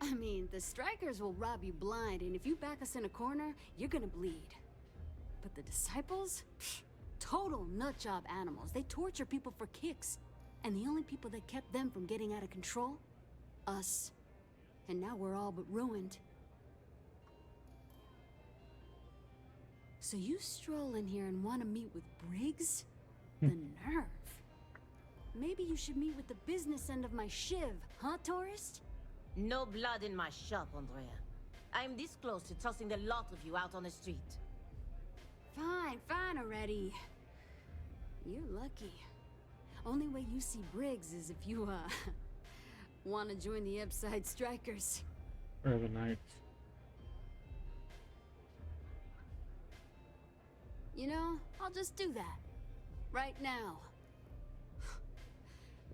I mean, the strikers will rob you blind, and if you back us in a corner, you're gonna bleed. But the disciples? Psh, total nutjob animals. They torture people for kicks. And the only people that kept them from getting out of control? Us. And now we're all but ruined. So you stroll in here and want to meet with Briggs? The nerve. Maybe you should meet with the business end of my shiv, huh, tourist? No blood in my shop, Andrea. I'm this close to tossing the lot of you out on the street. Fine, fine already. You're lucky. Only way you see Briggs is if you, want to join the Upside Strikers. Urban Knights. You know, I'll just do that. Right now.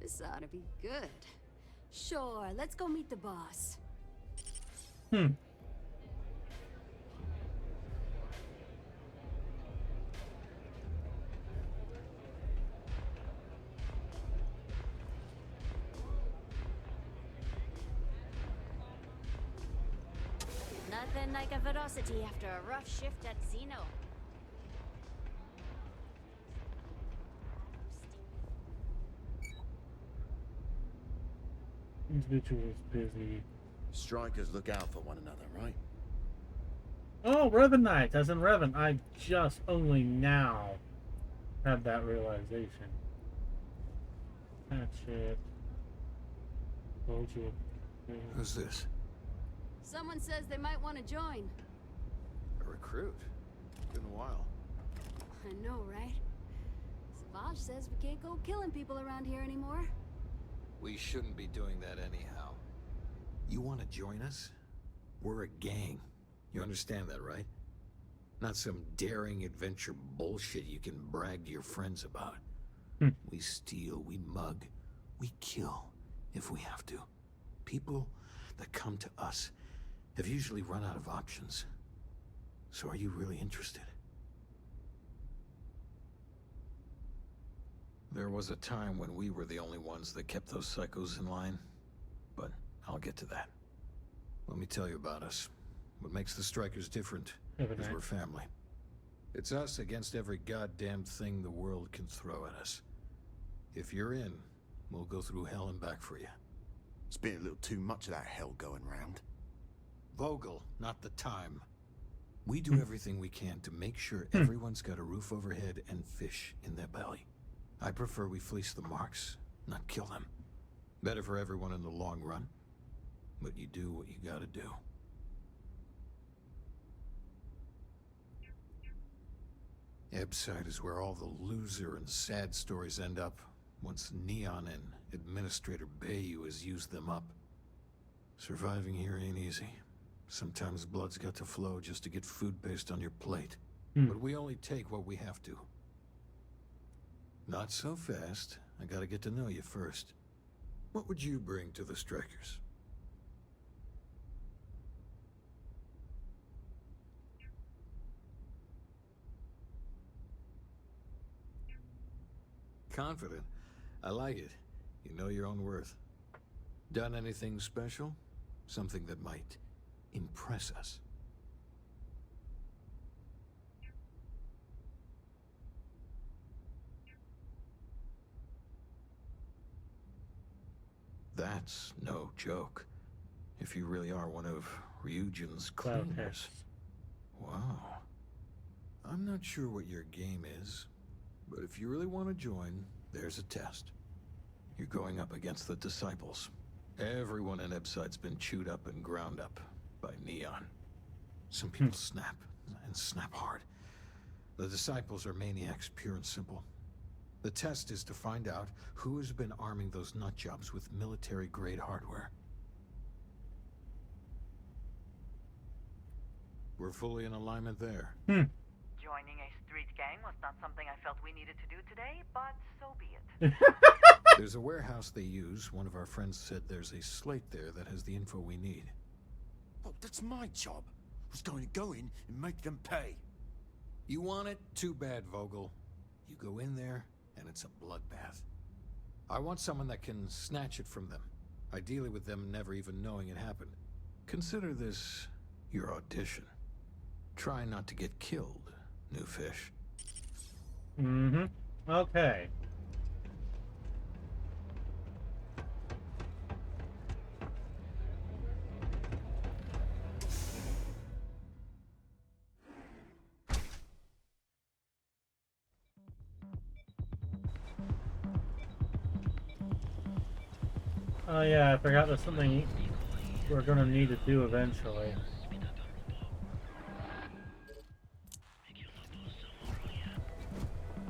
This ought to be good. Sure, let's go meet the boss. Nothing like a velocity after a rough shift at Xeno. Individuals busy. Strikers look out for one another, right? Oh, Revan Knights, as in Revan. I just only now had that realization. That's it. Told you. Who's this? Someone says they might want to join. A recruit? Been a while. I know, right? Savage says we can't go killing people around here anymore. We shouldn't be doing that anyhow. You want to join us? We're a gang. You understand that, right? Not some daring adventure bullshit you can brag to your friends about. We steal, we mug, we kill if we have to. People that come to us have usually run out of options. So are you really interested? There was a time when we were the only ones that kept those psychos in line, but I'll get to that. Let me tell you about us. What makes the Strikers different is we're family. It's us against every goddamn thing the world can throw at us. If you're in, we'll go through hell and back for you. It's been a little too much of that hell going round. Vogel, not the time. We do everything we can to make sure everyone's got a roof overhead and fish in their belly. I prefer we fleece the marks, not kill them. Better for everyone in the long run. But you do what you gotta do. Ebside is where all the loser and sad stories end up once Neon and Administrator Bayou has used them up. Surviving here ain't easy. Sometimes blood's got to flow just to get food based on your plate. But we only take what we have to. Not so fast. I gotta get to know you first. What would you bring to the Strikers? Confident. I like it. You know your own worth. Done anything special? Something that might impress us? That's no joke. If you really are one of Ryujin's cleaners. Wow. I'm not sure what your game is, but if you really want to join, there's a test. You're going up against the Disciples. Everyone in Ebside's been chewed up and ground up by Neon. Some people snap, and snap hard. The Disciples are maniacs, pure and simple. The test is to find out who has been arming those nutjobs with military-grade hardware. We're fully in alignment there. Joining a street gang was not something I felt we needed to do today, but so be it. There's a warehouse they use. One of our friends said there's a slate there that has the info we need. Oh, that's my job. I was going to go in and make them pay. You want it? Too bad, Vogel. You go in there, and it's a bloodbath. I want someone that can snatch it from them. Ideally with them never even knowing it happened. Consider this your audition. Try not to get killed, new fish. Okay. Oh yeah, I forgot there's something we're gonna need to do eventually.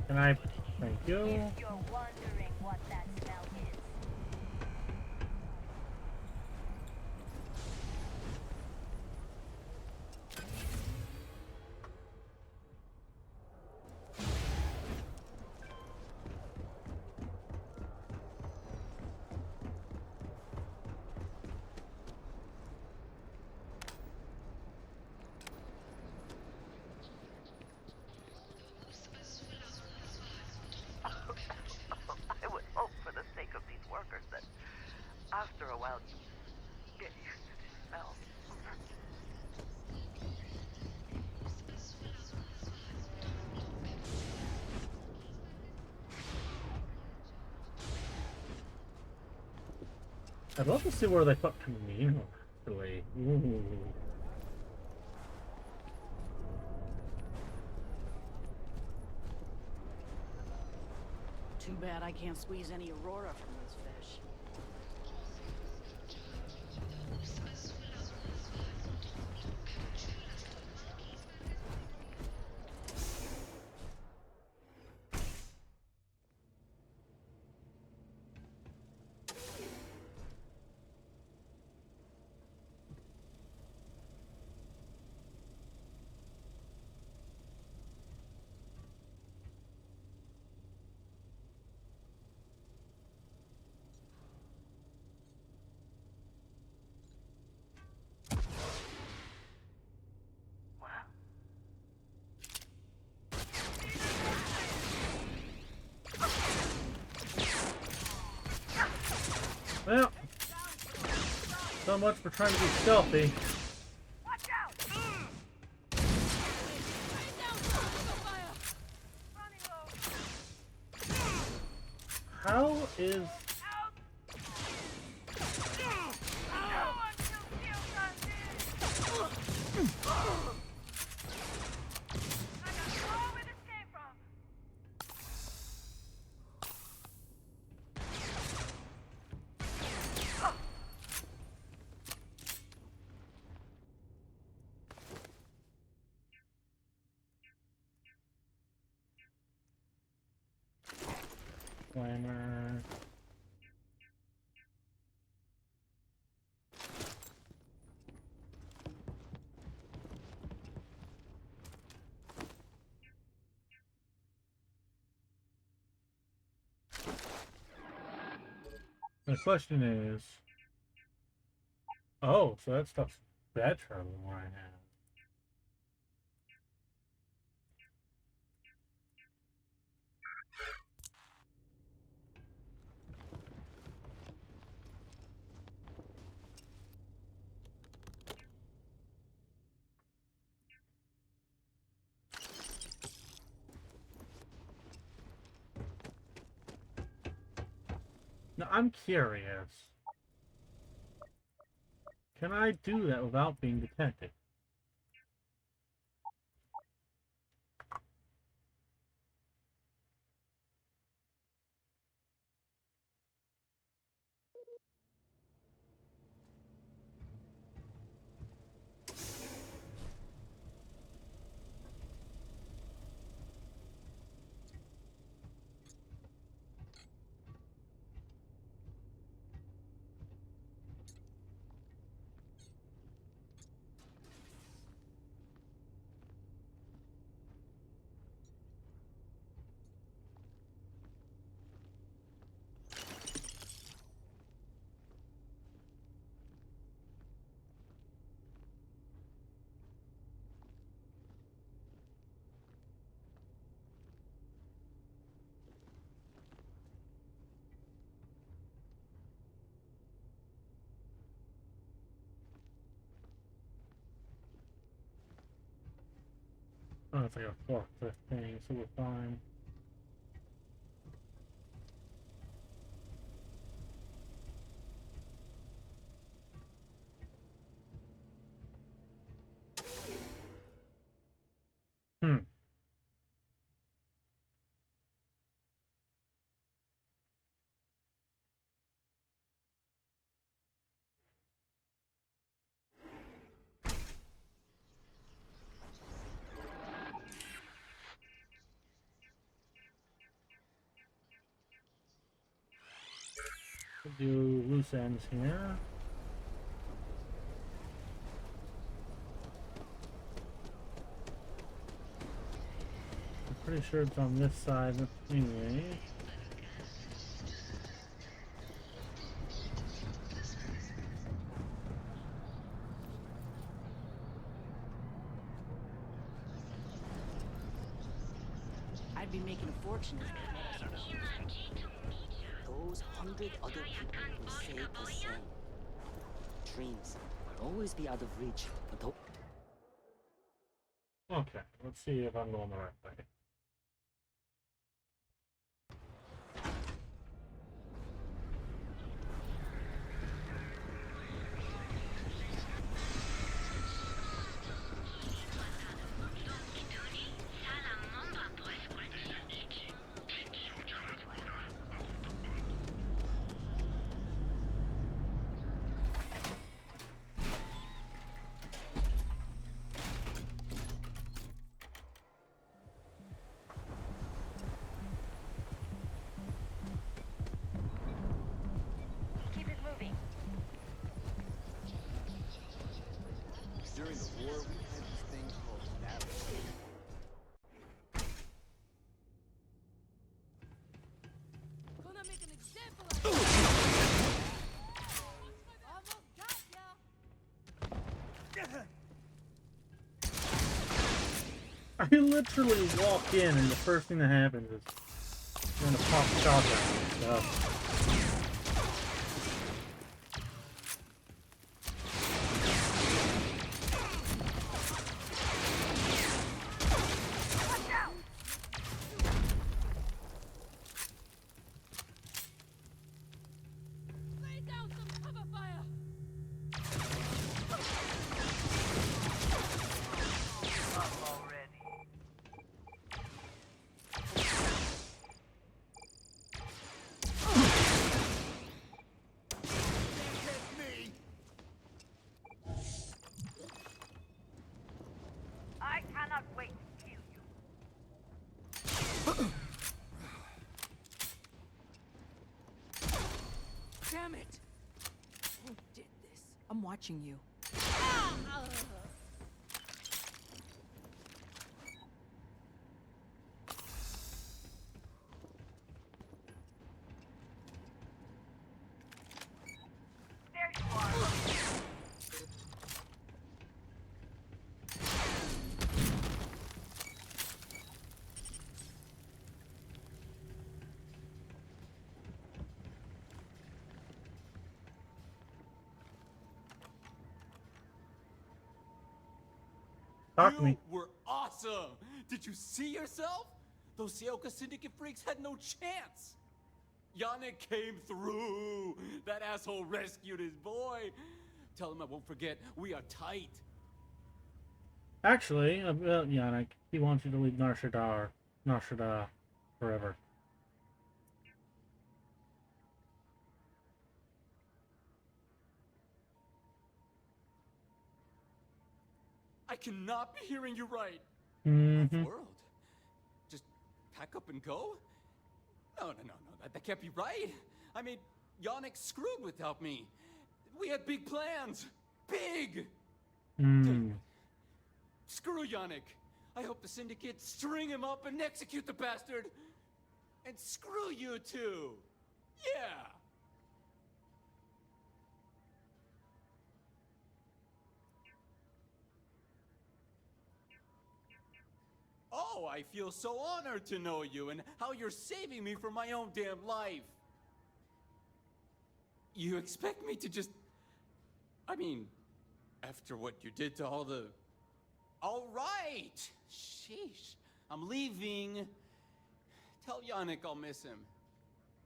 Can I? Thank you. I would hope for the sake of these workers that after a while you get used to the smell. I'd love to see where they put Camino, actually. Ooh. Too bad I can't squeeze any Aurora from those fish. Well, so much for trying to be stealthy. How is... Flamer. The question is, oh, so that stuff's better than what I have. Now, I'm curious. Can I do that without being detected? Oh, it's like a forklift thing, so we're fine. Hmm. We'll do loose ends here. I'm pretty sure it's on this side anyway. I'd be making a fortune if I met those 100 other people will say the same. Dreams will always be out of reach until... Okay, let's see if I'm going the right way. During the war, we had this thing called navigating. Gonna make an example of you. Almost got ya. I literally walk in and the first thing that happens is I'm gonna pop shotgun and stuff. Lay down some cover fire. I cannot wait to kill you. watching you. You were awesome! Did you see yourself? Those Seoka Syndicate freaks had no chance! Yannick came through! That asshole rescued his boy! Tell him I won't forget, we are tight! Actually, about Yannick, he wants you to leave Nar Shaddaa forever. I cannot be hearing you right! Mm-hmm. World? Just pack up and go? No, that can't be right! I mean, Yannick screwed without me! We had big plans! Big! Screw Yannick! I hope the Syndicate string him up and execute the bastard! And screw you too! Yeah! Oh, I feel so honored to know you and how you're saving me from my own damn life! You expect me to just... I mean, after what you did to all the... All right! Sheesh. I'm leaving. Tell Yannick I'll miss him.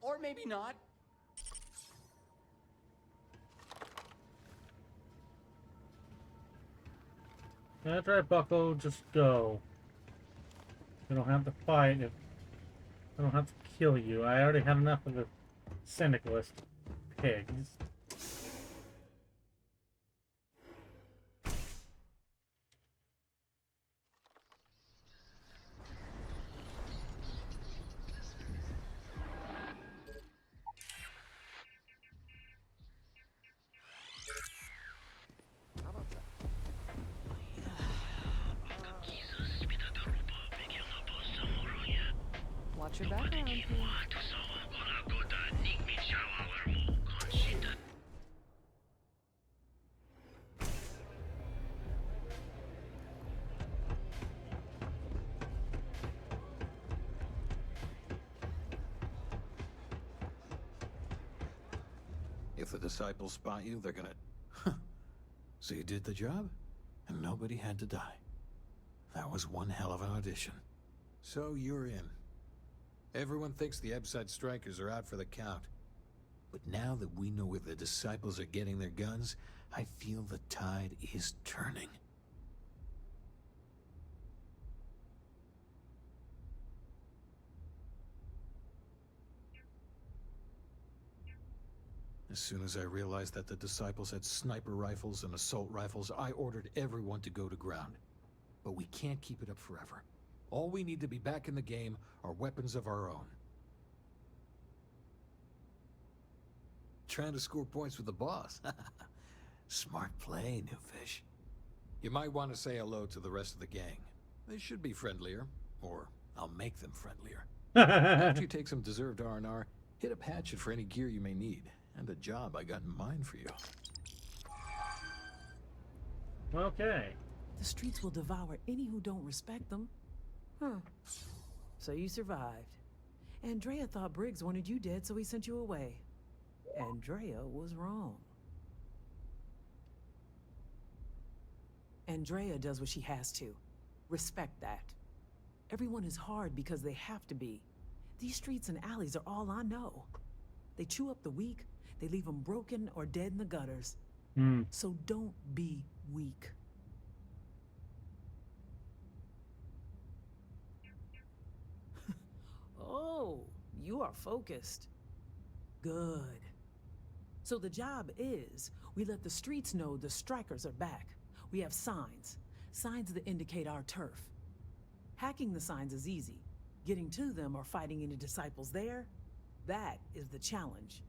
Or maybe not. That's right, Bucko. Just go. You don't have to fight. I don't have to kill you. I already had enough of the syndicalist pigs. Watch your background, please. If the disciples spot you, they're gonna... So you did the job? And nobody had to die. That was one hell of an audition. So you're in. Everyone thinks the Ebside strikers are out for the count. But now that we know where the disciples are getting their guns, I feel the tide is turning. As soon as I realized that the disciples had sniper rifles and assault rifles, I ordered everyone to go to ground. But we can't keep it up forever. All we need to be back in the game are weapons of our own. Trying to score points with the boss. Smart play, new fish. You might want to say hello to the rest of the gang. They should be friendlier, or I'll make them friendlier. After you take some deserved R&R, hit up Hatchet for any gear you may need. And a job I got in mind for you. Okay. The streets will devour any who don't respect them. Huh. So you survived. Andrea thought Briggs wanted you dead, so he sent you away. Andrea was wrong. Andrea does what she has to. Respect that. Everyone is hard because they have to be. These streets and alleys are all I know. They chew up the weak, they leave them broken or dead in the gutters. So don't be weak. Oh, you are focused. Good. So the job is, we let the streets know the strikers are back. We have signs. Signs that indicate our turf. Hacking the signs is easy. Getting to them or fighting any disciples there, that is the challenge.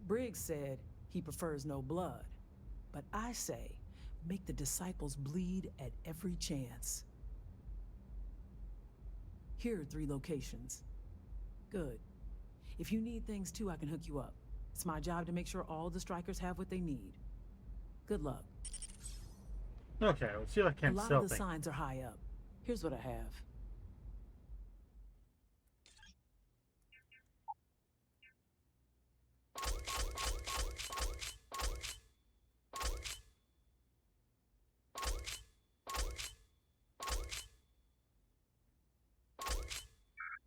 Briggs said he prefers no blood. But I say, make the disciples bleed at every chance. Here are 3 locations. Good. If you need things too, I can hook you up. It's my job to make sure all the strikers have what they need. Good luck. Okay, let's see if I can sell things. A lot of the signs are high up. Here's what I have.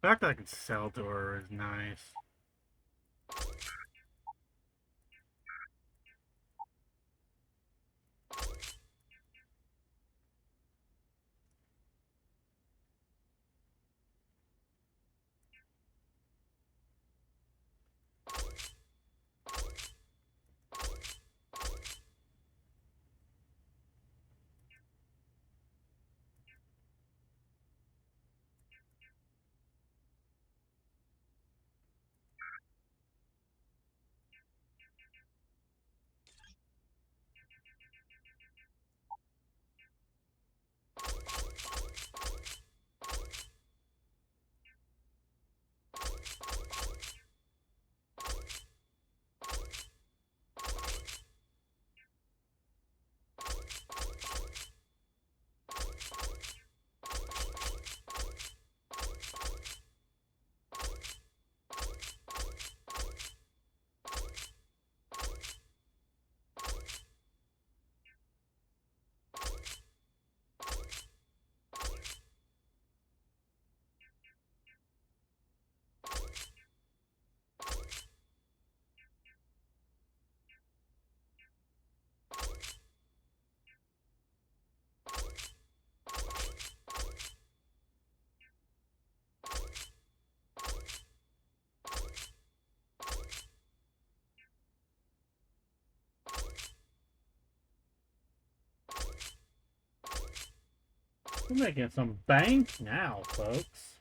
The fact that I can sell to her is nice. We're making some bank now, folks.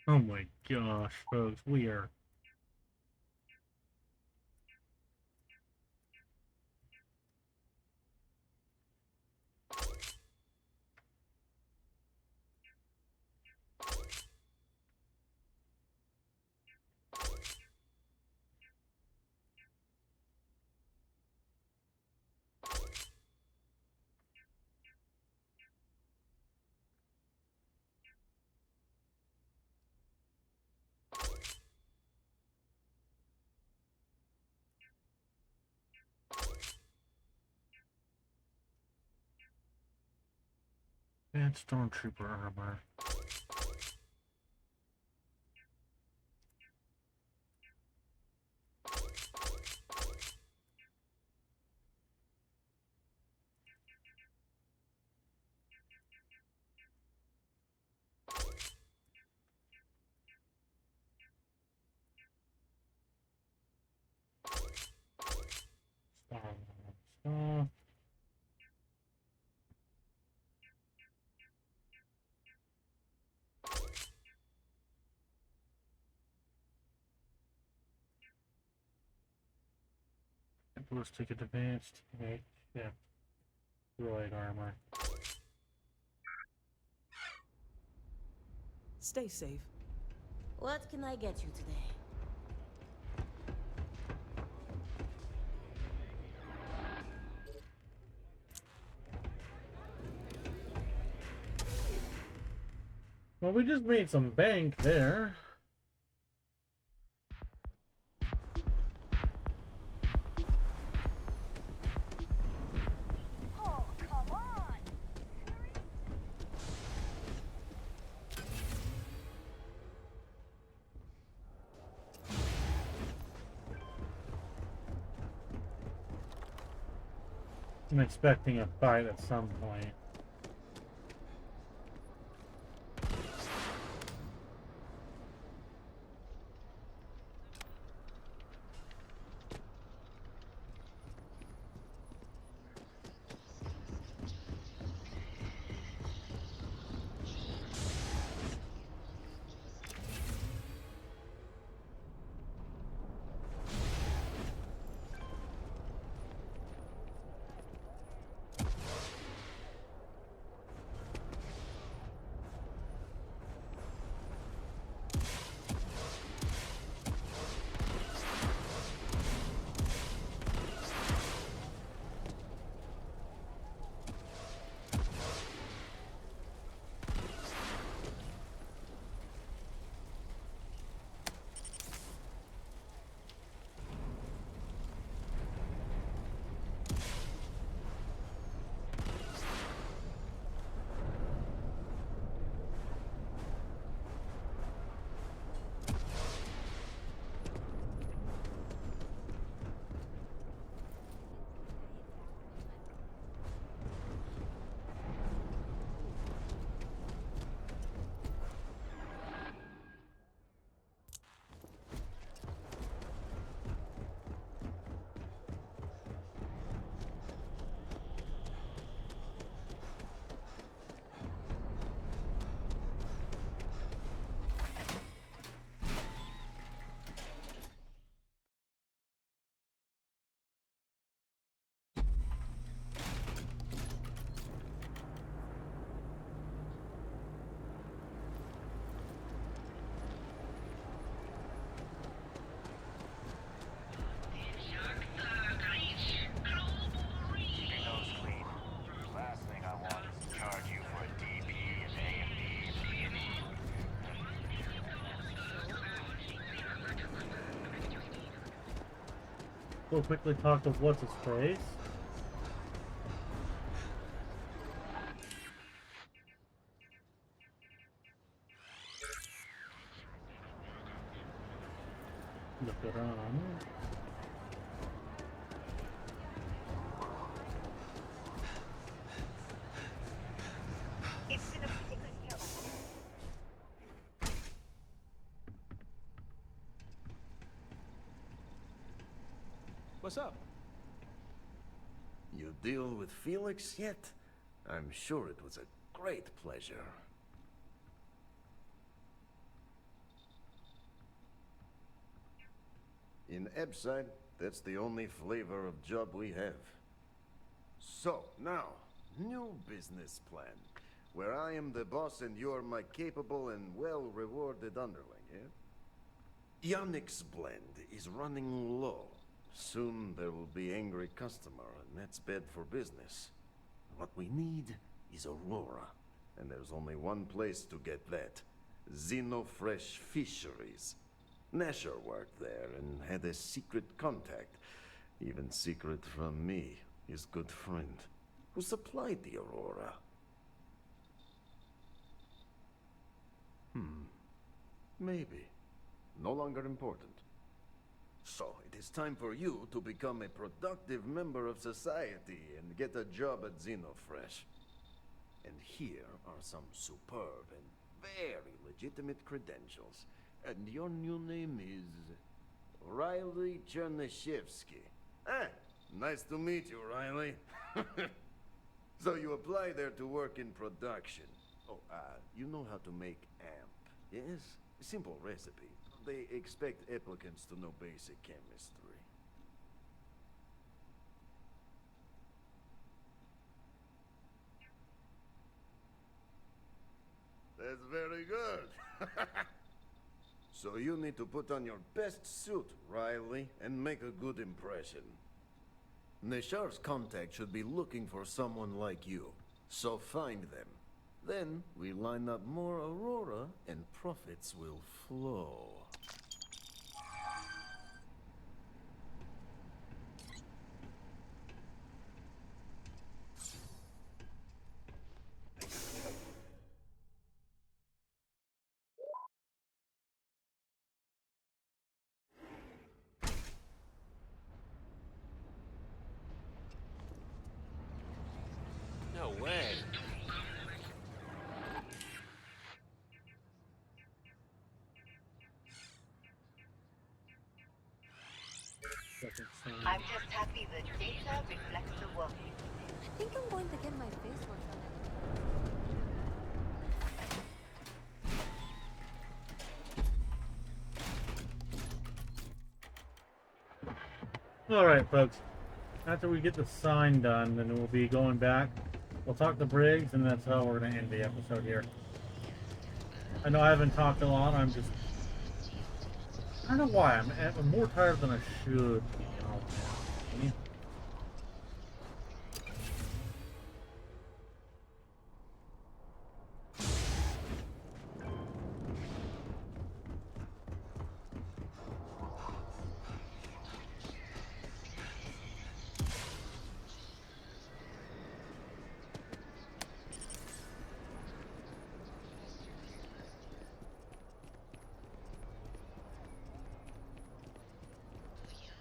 Oh my gosh, folks, we are... And Stormtrooper armor. Stuff. ballistic advanced. Yeah. Droid armor. Stay safe. What can I get you today? Well, we just made some bank there. Oh, come on! I'm expecting a fight at some point. We'll quickly talk to what's his face. Look around. What's up? You deal with Felix yet? I'm sure it was a great pleasure. In Ebside, that's the only flavor of job we have. So, now, new business plan. Where I am the boss and you're my capable and well-rewarded underling, yeah? Yannick's blend is running low. Soon there will be angry customer, and that's bad for business. What we need is Aurora, and there's only one place to get that. Xenofresh Fisheries. Nasher worked there and had a secret contact, even secret from me, his good friend, who supplied the Aurora. Maybe. No longer important. So, it is time for you to become a productive member of society and get a job at Xenofresh. And here are some superb and very legitimate credentials. And your new name is Riley Chernyshevsky. Nice to meet you, Riley. So you apply there to work in production. Oh, you know how to make amp, yes? Simple recipe. They expect applicants to know basic chemistry. That's very good. So you need to put on your best suit, Riley, and make a good impression. Neshar's contact should be looking for someone like you, so find them. Then we line up more Aurora and profits will flow. No way. I'm just happy the data reflects the world. I think I'm going to get my face work done. Alright, folks. After we get the sign done, then we'll be going back. We'll talk to Briggs, and that's how we're going to end the episode here. I know I haven't talked a lot. I don't know why. I'm more tired than I should. You know.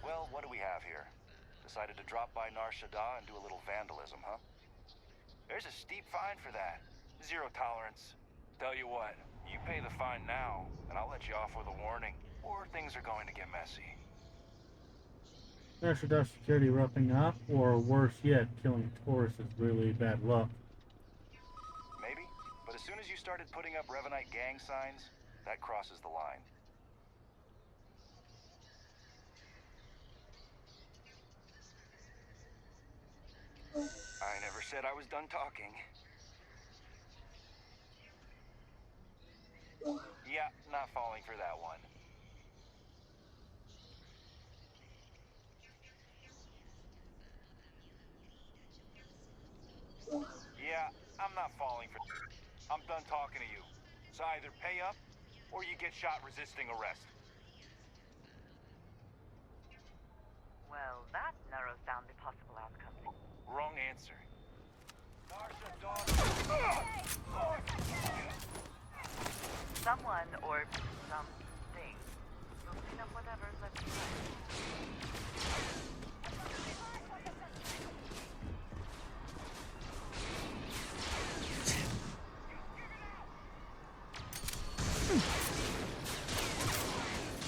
Well, what do we have here? Decided to drop by Nar Shaddaa and do a little vandalism, huh? There's a steep fine for that. 0 tolerance. Tell you what, you pay the fine now, and I'll let you off with a warning, or things are going to get messy. Nar Shaddaa security roughing up, or worse yet, killing tourists is really bad luck. Maybe, but as soon as you started putting up Revanite gang signs, that crosses the line. I never said I was done talking. Yeah, not falling for that one. Yeah, I'm not falling for... I'm done talking to you. So either pay up, or you get shot resisting arrest. Well, that narrows down the possible outcomes. Wrong answer. Someone or something will clean up whatever's left behind.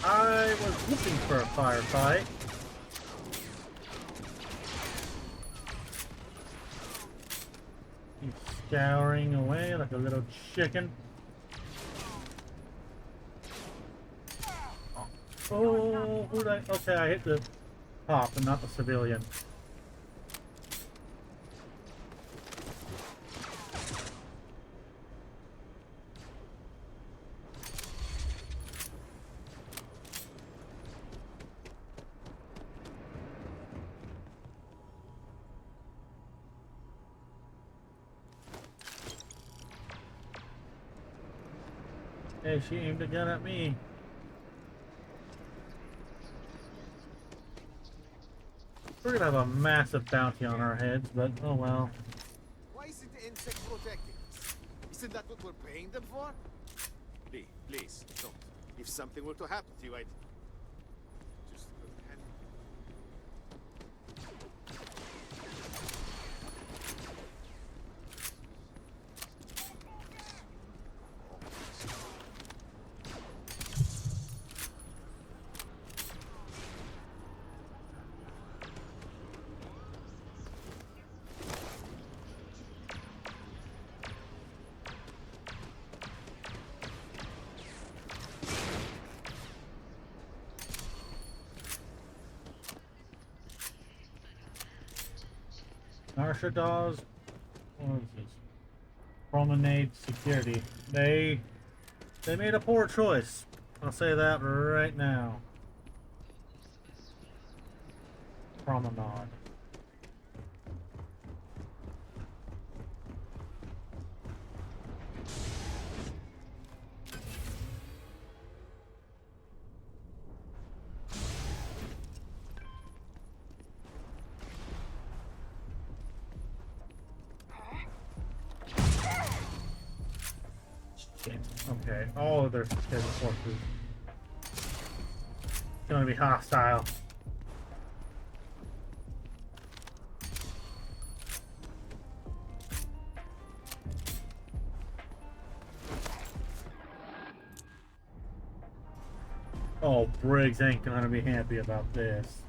I was looking for a firefight. He's scouring away like a little chicken. Oh, who'd I? Okay, I hit the cop and not the civilian. Hey, she aimed a gun at me. We're gonna have a massive bounty on our heads, but oh well. Why isn't the insect protecting us? Isn't that what we're paying them for? Please, don't. If something were to happen to you, I'd... just... Nar Shaddaa's. What is this? Promenade security. They made a poor choice. I'll say that right now. Promenade. Okay, all of their scheduled forces gonna be hostile. Oh, Briggs ain't gonna be happy about this.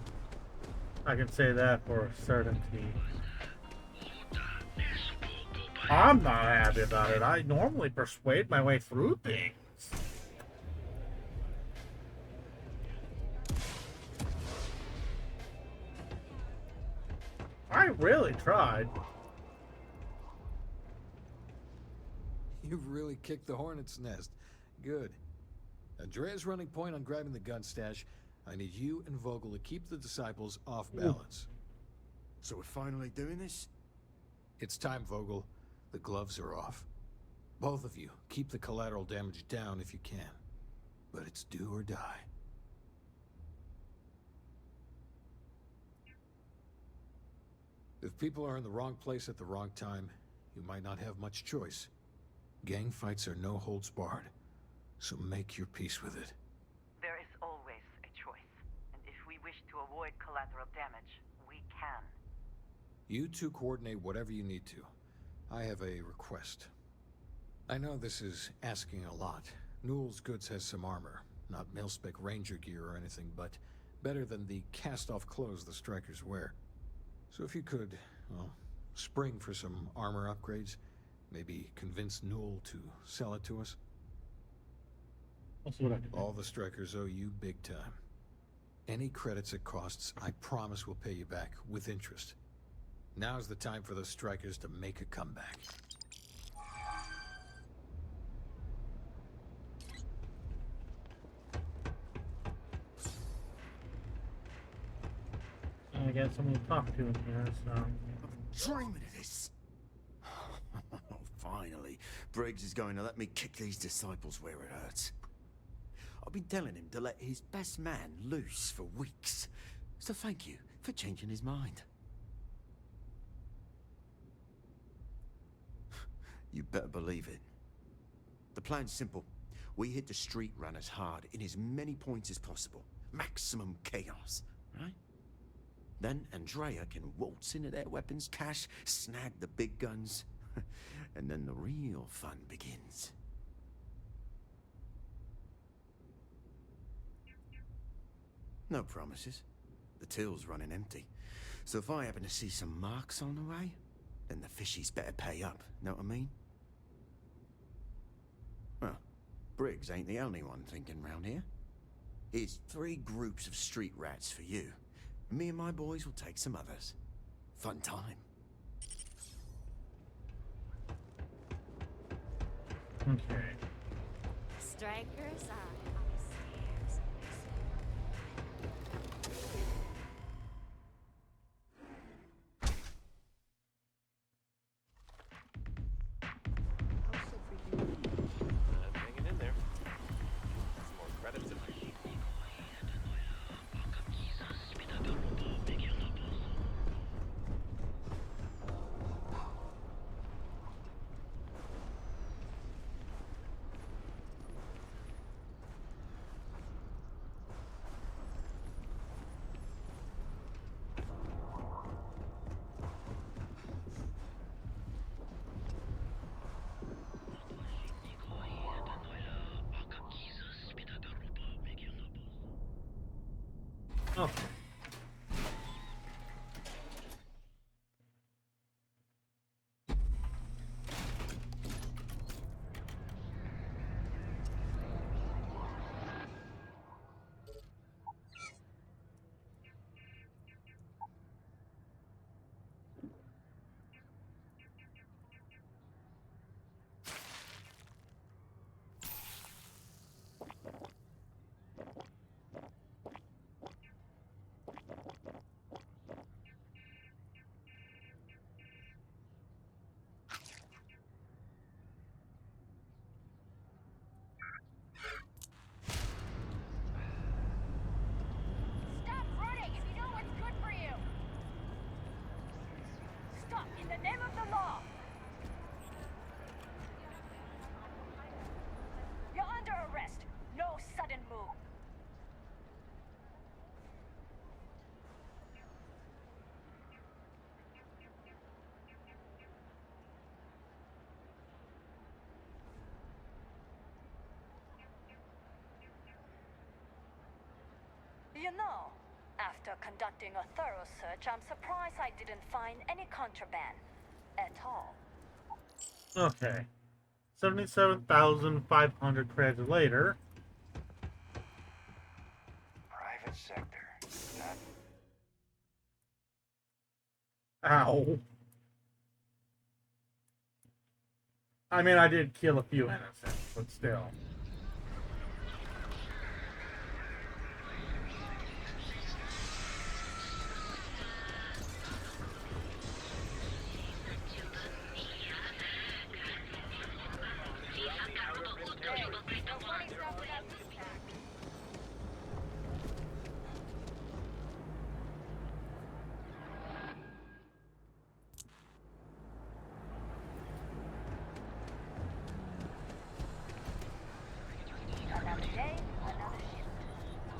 I can say that for certainty. I'm not happy about it. I normally persuade my way through things. I really tried. You've really kicked the hornet's nest. Good. Andrea's running point on grabbing the gun stash. I need you and Vogel to keep the disciples off balance. So we're finally doing this? It's time, Vogel. The gloves are off. Both of you, keep the collateral damage down if you can. But it's do or die. If people are in the wrong place at the wrong time, you might not have much choice. Gang fights are no holds barred, so make your peace with it. There is always a choice, and if we wish to avoid collateral damage, we can. You two coordinate whatever you need to. I have a request. I know this is asking a lot. Newell's Goods has some armor. Not mil-spec ranger gear or anything, but better than the cast-off clothes the strikers wear. So if you could, well, spring for some armor upgrades, maybe convince Newell to sell it to us. All the strikers owe you big time. Any credits it costs, I promise we'll pay you back, with interest. Now's the time for the strikers to make a comeback. I got someone to talk to in here, so... Dreaming of this! Finally, Briggs is going to let me kick these disciples where it hurts. I've been telling him to let his best man loose for weeks. So thank you for changing his mind. You better believe it. The plan's simple. We hit the street runners hard in as many points as possible. Maximum chaos, right? Then Andrea can waltz into their weapons cache, snag the big guns, and then the real fun begins. No promises. The till's running empty. So if I happen to see some marks on the way, then the fishies better pay up, know what I mean? Well, Briggs ain't the only one thinking round here. Here's 3 groups of street rats for you. Me and my boys will take some others. Fun time. Okay. Strikers are upstairs. Hanging in there. Some more credits in there. Oh. the name of the law! You're under arrest. No sudden move. You know, after conducting a thorough search, I'm surprised I didn't find any contraband at all. Okay. 77,500 credits later. Private sector. That... Ow. I mean, I did kill a few innocents, but still.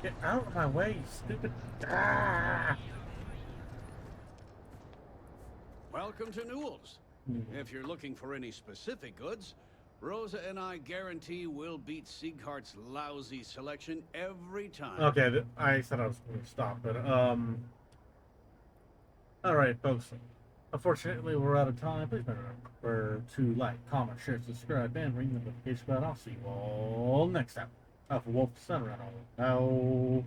Get out of my way, you stupid. Ah! Welcome to Newell's. If you're looking for any specific goods, Rosa and I guarantee we'll beat Sieghart's lousy selection every time. Okay, I said I was going to stop, but, alright, folks. Unfortunately, we're out of time. Please remember to like, comment, share, subscribe, and ring the notification bell. I'll see you all next time. For Wolf Center and all. Now.